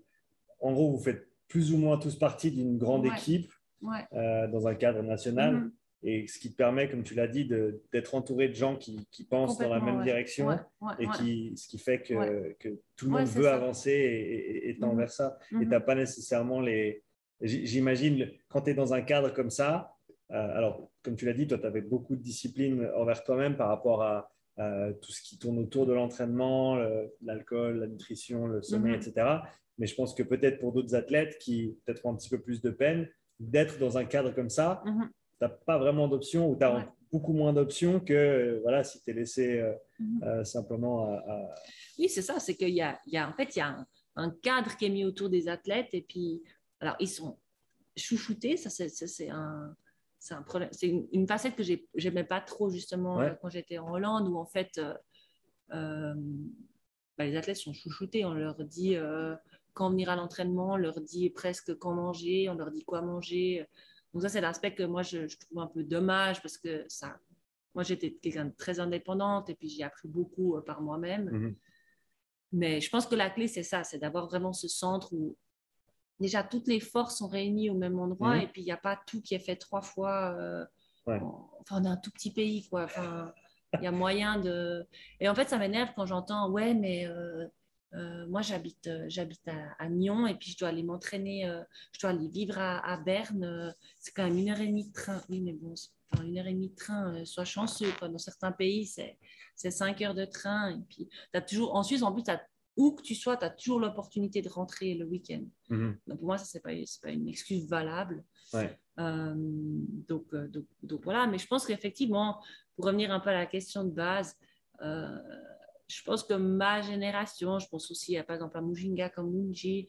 en gros, vous faites plus ou moins tous partie d'une grande ouais, équipe ouais. dans un cadre national. Et ce qui te permet, comme tu l'as dit, d'être entouré de gens qui pensent dans la Complètement, même ouais. Ouais, direction ouais, et ouais. ce qui fait Ouais, que tout le ouais, monde c'est veut ça. avancer et tend vers ça. Et tu n'as pas nécessairement les. J'imagine, quand tu es dans un cadre comme ça, alors, comme tu l'as dit, toi, tu avais beaucoup de discipline envers toi-même par rapport à tout ce qui tourne autour de l'entraînement, l'alcool, la nutrition, le sommeil, etc. Mais je pense que peut-être pour d'autres athlètes qui peut-être ont un petit peu plus de peine, d'être dans un cadre comme ça, tu n'as pas vraiment d'options ou tu as Ouais. beaucoup moins d'options que voilà, si tu es laissé Mhm. simplement Oui, c'est ça, c'est qu'il en fait, il y a un cadre qui est mis autour des athlètes et puis, alors, ils sont chouchoutés, ça, c'est un problème, c'est une facette que j'aimais pas trop, justement, Ouais. quand j'étais en Hollande, où, en fait, euh, les athlètes sont chouchoutés, on leur dit quand venir à l'entraînement, on leur dit presque quand manger, on leur dit quoi manger. Donc ça, c'est l'aspect que moi, je trouve un peu dommage parce que ça, moi, j'étais quelqu'un de très indépendante et puis j'ai appris beaucoup par moi-même. Mhm. Mais je pense que la clé, c'est ça, c'est d'avoir vraiment ce centre où déjà toutes les forces sont réunies au même endroit et Mhm. puis il n'y a pas tout qui est fait 3 fois. Ouais. Enfin, on est un tout petit pays, quoi. Enfin, il y a moyen de. Et en fait, ça m'énerve quand j'entends, ouais, mais moi, j'habite à Nyon et puis je dois aller m'entraîner, je dois aller vivre à Berne. C'est quand même 1 heure et demie de train. Oui, mais bon, enfin, 1 heure et demie de train, sois chanceux, quoi. Dans certains pays, c'est 5 heures de train. Et puis, as toujours, en Suisse, en plus, où que tu sois, tu as toujours l'opportunité de rentrer le week-end. Mhm. Donc, pour moi, ça, c'est pas une excuse valable. Ouais. Donc voilà, mais je pense qu'effectivement, pour revenir un peu à la question de base, euh, je pense que ma génération, je pense aussi par exemple à Mujinga comme Munji,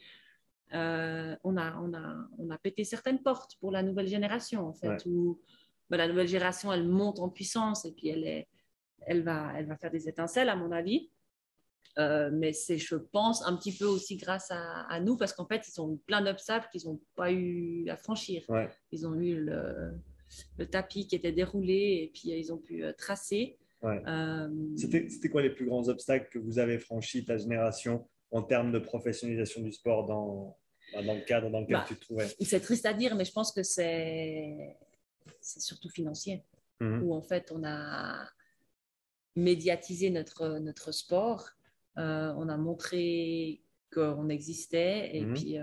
on a pété certaines portes pour la nouvelle génération en Ouais. fait, où la nouvelle génération elle monte en puissance et puis elle va faire des étincelles à mon avis. Mais c'est, je pense, un petit peu aussi grâce à nous, parce qu'en fait, ils ont eu plein d'obstacles qu'ils n'ont pas eu à franchir. Ouais. Ils ont eu le tapis qui était déroulé et puis ils ont pu tracer. Ouais. Euh, C'était quoi les plus grands obstacles que vous avez franchis, ta génération, en termes de professionnalisation du sport dans le cadre dans lequel tu te trouvais? c'est triste à dire, mais je pense que c'est surtout financier, Mhm. où en fait, on a médiatisé notre sport, on a montré qu'on existait et Mhm. puis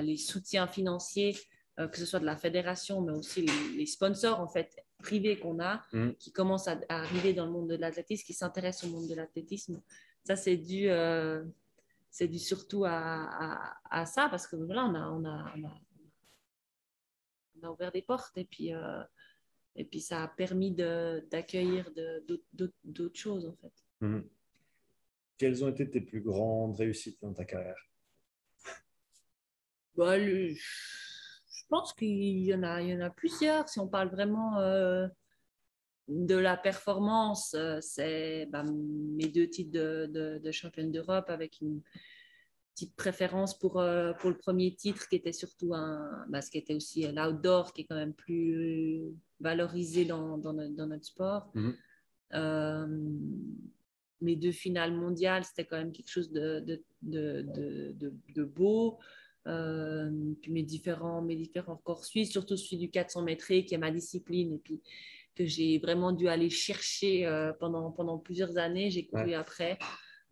les soutiens financiers, que ce soit de la fédération, mais aussi les sponsors en fait privés qu'on a, Mhm. qui commencent à arriver dans le monde de l'athlétisme, qui s'intéressent au monde de l'athlétisme. Ça, c'est dû surtout à ça, parce que voilà, on a ouvert des portes et puis ça a permis d'accueillir d'autres choses en fait. Mhm. Quelles ont été tes plus grandes réussites dans ta carrière? Je pense qu'il y en a plusieurs. Si on parle vraiment de la performance, c'est mes 2 titres de championne d'Europe avec une petite préférence pour le premier titre qui était surtout ce qui était aussi l'outdoor qui est quand même plus valorisé dans notre sport. Mhm. Euh, mes 2 finales mondiales, c'était quand même quelque chose de beau. Puis mes différents records suisses, surtout celui du 400 mètres qui est ma discipline. Et puis que j'ai vraiment dû aller chercher pendant plusieurs années. J'ai couru après.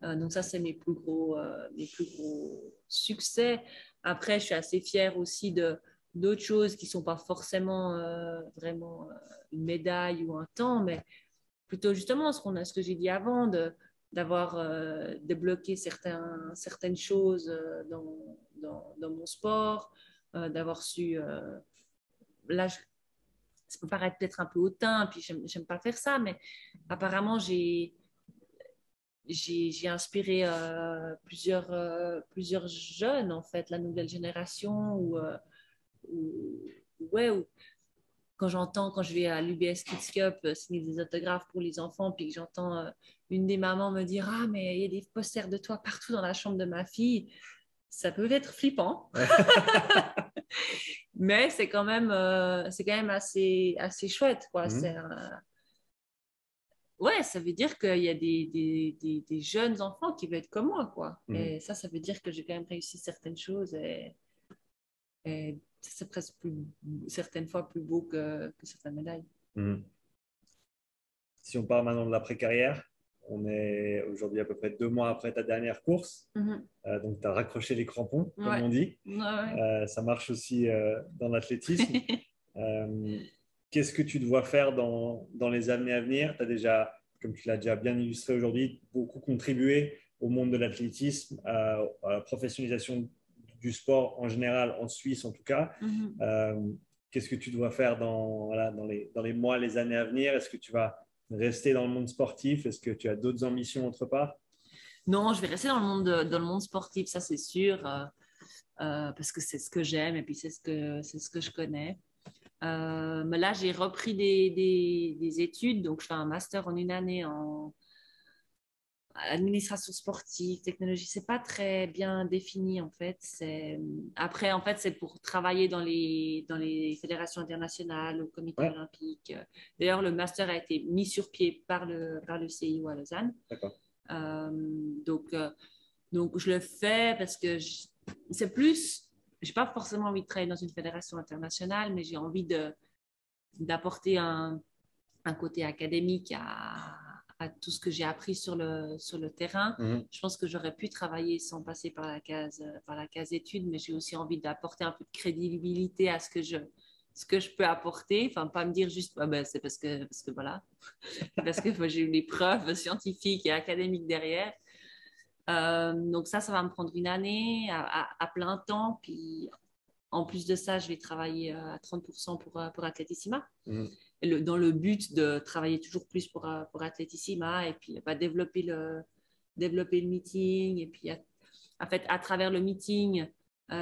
Donc ça, c'est mes plus gros succès. Après, je suis assez fière aussi d'autres choses qui ne sont pas forcément vraiment une médaille ou un temps, mais plutôt justement ce que j'ai dit avant, d'avoir débloqué certaines choses dans mon sport, d'avoir su... là, ça peut paraître peut-être un peu hautain, puis j'aime pas faire ça, mais apparemment, j'ai inspiré plusieurs jeunes, en fait, la nouvelle génération, ouais, quand je vais à l'UBS Kids Cup signer des autographes pour les enfants, puis que j'entends une des mamans me dire « Ah, mais il y a des posters de toi partout dans la chambre de ma fille », ça peut être flippant. Mais c'est quand même assez chouette, quoi. Ouais, ça veut dire qu'il y a des jeunes enfants qui veulent être comme moi, quoi. Et ça veut dire que j'ai quand même réussi certaines choses et c'est presque certaines fois plus beau que certaines médailles. Si on parle maintenant de l'après-carrière, on est aujourd'hui à peu près 2 mois après ta dernière course. Donc, tu as raccroché les crampons, comme on dit. Ça marche aussi dans l'athlétisme. Qu'est-ce que tu dois faire dans les années à venir? Tu as déjà, comme tu l'as déjà bien illustré aujourd'hui, beaucoup contribué au monde de l'athlétisme, à la professionnalisation du sport en général, en Suisse en tout cas. Qu'est-ce que tu dois faire dans les mois, les années à venir? Est-ce que tu vas rester dans le monde sportif? Est-ce que tu as d'autres ambitions autre part? Non, je vais rester dans le monde sportif, ça c'est sûr, parce que c'est ce que j'aime et puis c'est ce que je connais. Mais là, j'ai repris des études, donc je fais un master en une année en administration sportive, technologie. C'est pas très bien défini en fait. Après, en fait, c'est pour travailler dans les fédérations internationales, au comité olympique. D'ailleurs, le master a été mis sur pied par le CIO à Lausanne. D'accord. Donc, je le fais parce que c'est plus... Je n'ai pas forcément envie de travailler dans une fédération internationale, mais j'ai envie d'apporter un côté académique à tout ce que j'ai appris sur le terrain. Je pense que j'aurais pu travailler sans passer par la case études, mais j'ai aussi envie d'apporter un peu de crédibilité à ce que je peux apporter. Enfin, pas me dire juste, c'est parce que voilà, parce que j'ai eu les preuves scientifiques et académiques derrière. Donc ça va me prendre une année à plein temps. Puis en plus de ça, je vais travailler à 30% pour Atletissima. Dans le but de travailler toujours plus pour Atletissima et puis développer le meeting. Et puis, en fait, à travers le meeting, il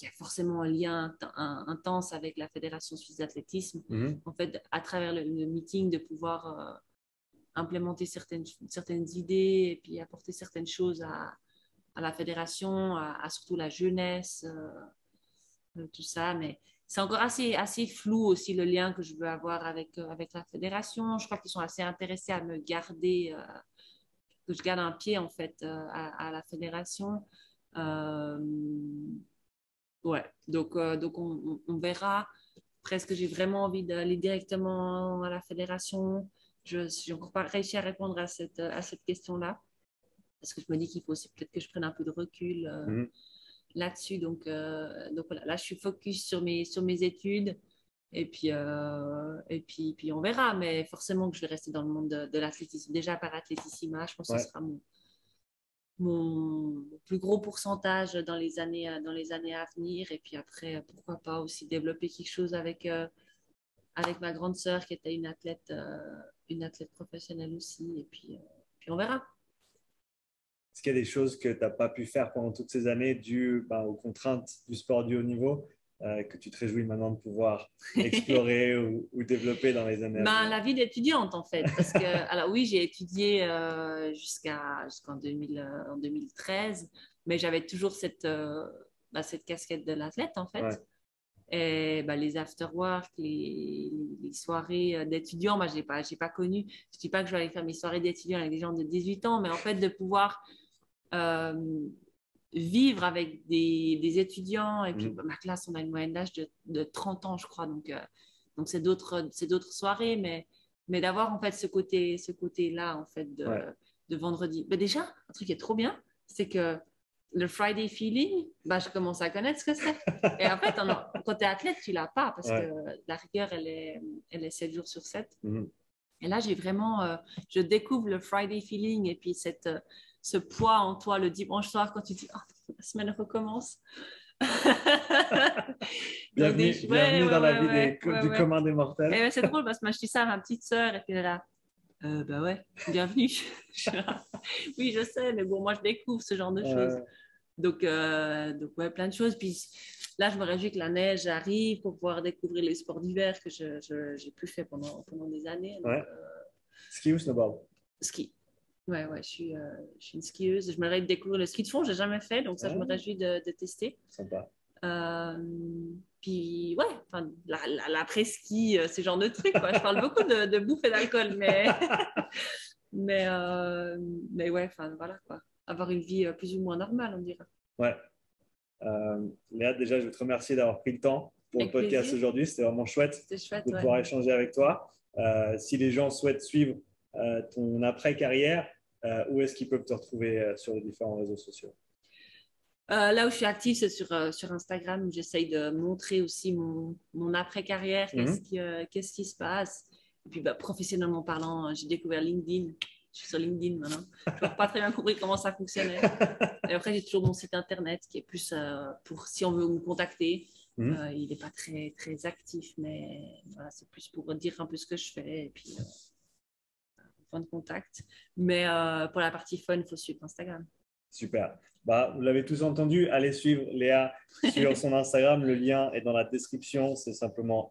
y a forcément un lien intense avec la Fédération suisse d'athlétisme. En fait, à travers le meeting, de pouvoir implémenter certaines idées et puis apporter certaines choses à la fédération, à surtout la jeunesse, tout ça. Mais c'est encore assez flou aussi le lien que je veux avoir avec la fédération. Je crois qu'ils sont assez intéressés à me garder, que je garde un pied en fait à la fédération. Ouais, donc on verra. Presque j'ai vraiment envie d'aller directement à la fédération. Je n'ai encore pas réussi à répondre à cette question-là parce que je me dis qu'il faut aussi peut-être que je prenne un peu de recul là-dessus. Donc voilà, là je suis focus sur mes études et puis on verra. Mais forcément que je vais rester dans le monde de l'athlétisme. Déjà par Atletissima, je pense que ce sera mon plus gros pourcentage dans les années à venir. Et puis après, pourquoi pas aussi développer quelque chose avec ma grande sœur qui était une athlète professionnelle aussi. Et puis on verra. Est-ce qu'il y a des choses que tu n'as pas pu faire pendant toutes ces années dues aux contraintes du sport du haut niveau que tu te réjouis maintenant de pouvoir explorer ou développer dans les années à venir? La vie d'étudiante, en fait. Parce que, alors oui, j'ai étudié jusqu'en 2013, mais j'avais toujours cette casquette de l'athlète, en fait. Et les after-work, les soirées d'étudiants, moi, je n'ai pas connu. Je ne dis pas que je vais aller faire mes soirées d'étudiants avec des gens de 18 ans, mais en fait, de pouvoir vivre avec des étudiants. Et puis, ma classe, on a une moyenne d'âge de 30 ans, je crois. Donc c'est d'autres soirées, mais Mais d'avoir en fait ce côté-là en fait de vendredi. Ben déjà, un truc qui est trop bien, c'est que le Friday feeling, ben, je commence à connaître ce que c'est. Et en fait, quand tu es athlète, tu l'as pas parce que la rigueur, elle est 7 jours sur 7. Et là, j'ai vraiment, je découvre le Friday feeling et puis ce poids en toi le dimanche soir quand tu dis, oh, la semaine recommence. bienvenue dans la vie du commun des mortels. Et c'est drôle parce que moi, je dis ça à ma petite sœur et puis elle est là. Bah ouais, bienvenue. Oui, je sais, mais bon, moi, je découvre ce genre de choses. Donc ouais, plein de choses. Puis là, je me réjouis que la neige arrive pour pouvoir découvrir les sports d'hiver que j'ai plus fait pendant des années. Donc, ski ou snowboard? Ski. Ouais, je suis une skieuse. Je me réjouis de découvrir le ski de fond. Je n'ai jamais fait, donc ça, je me réjouis de tester. Sympa. Puis ouais, l'après-ski, ce genre de trucs. Je parle beaucoup de bouffe et d'alcool, mais ouais, voilà quoi. Avoir une vie plus ou moins normale, on dirait. Ouais. Léa, déjà, je veux te remercier d'avoir pris le temps pour le podcast aujourd'hui. C'était vraiment chouette de pouvoir échanger avec toi. Si les gens souhaitent suivre ton après-carrière, où est-ce qu'ils peuvent te retrouver sur les différents réseaux sociaux? Là où je suis active, c'est sur Instagram. J'essaye de montrer aussi mon après-carrière, qu'est-ce qui se passe. Et puis, professionnellement parlant, j'ai découvert LinkedIn. Je suis sur LinkedIn maintenant. Je n'ai pas très bien compris comment ça fonctionnait. Et après, j'ai toujours mon site internet qui est plus pour si on veut me contacter. Il n'est pas très, très actif, mais voilà, c'est plus pour dire un peu ce que je fais et puis point de contact. Mais pour la partie fun, il faut suivre Instagram. Super. Vous l'avez tous entendu, allez suivre Léa sur son Instagram. Le lien est dans la description. C'est simplement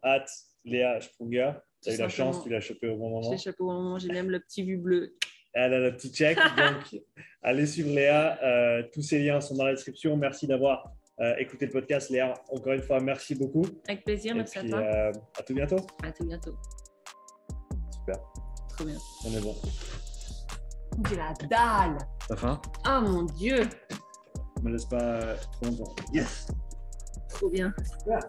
@Léa Sprunger. Tu as eu la chance, tu l'as chopé au bon moment. Je l'ai chopé au bon moment, j'ai même le petit vu bleu. Elle a le petit check. Donc, allez suivre Léa. Tous ces liens sont dans la description. Merci d'avoir écouté le podcast, Léa. Encore une fois, merci beaucoup. Avec plaisir, merci à toi. À tout bientôt. À tout bientôt. Super. Trop bien. On est bon. J'ai la dalle. T'as faim? Ah mon Dieu. Me laisse pas trop longtemps. Yes. Trop bien. Super.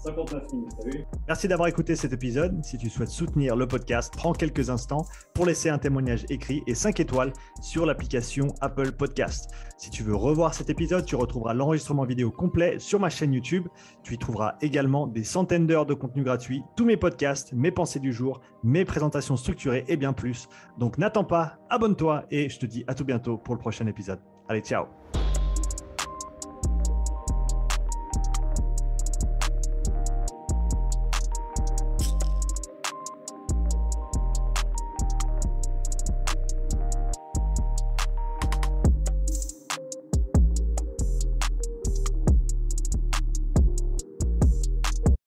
59 minutes, t'as vu? Merci d'avoir écouté cet épisode. Si tu souhaites soutenir le podcast, prends quelques instants pour laisser un témoignage écrit et 5 étoiles sur l'application Apple Podcast. Si tu veux revoir cet épisode, tu retrouveras l'enregistrement vidéo complet sur ma chaîne YouTube. Tu y trouveras également des centaines d'heures de contenu gratuit, tous mes podcasts, mes pensées du jour, mes présentations structurées et bien plus. Donc n'attends pas, abonne-toi et je te dis à tout bientôt pour le prochain épisode. Allez, ciao!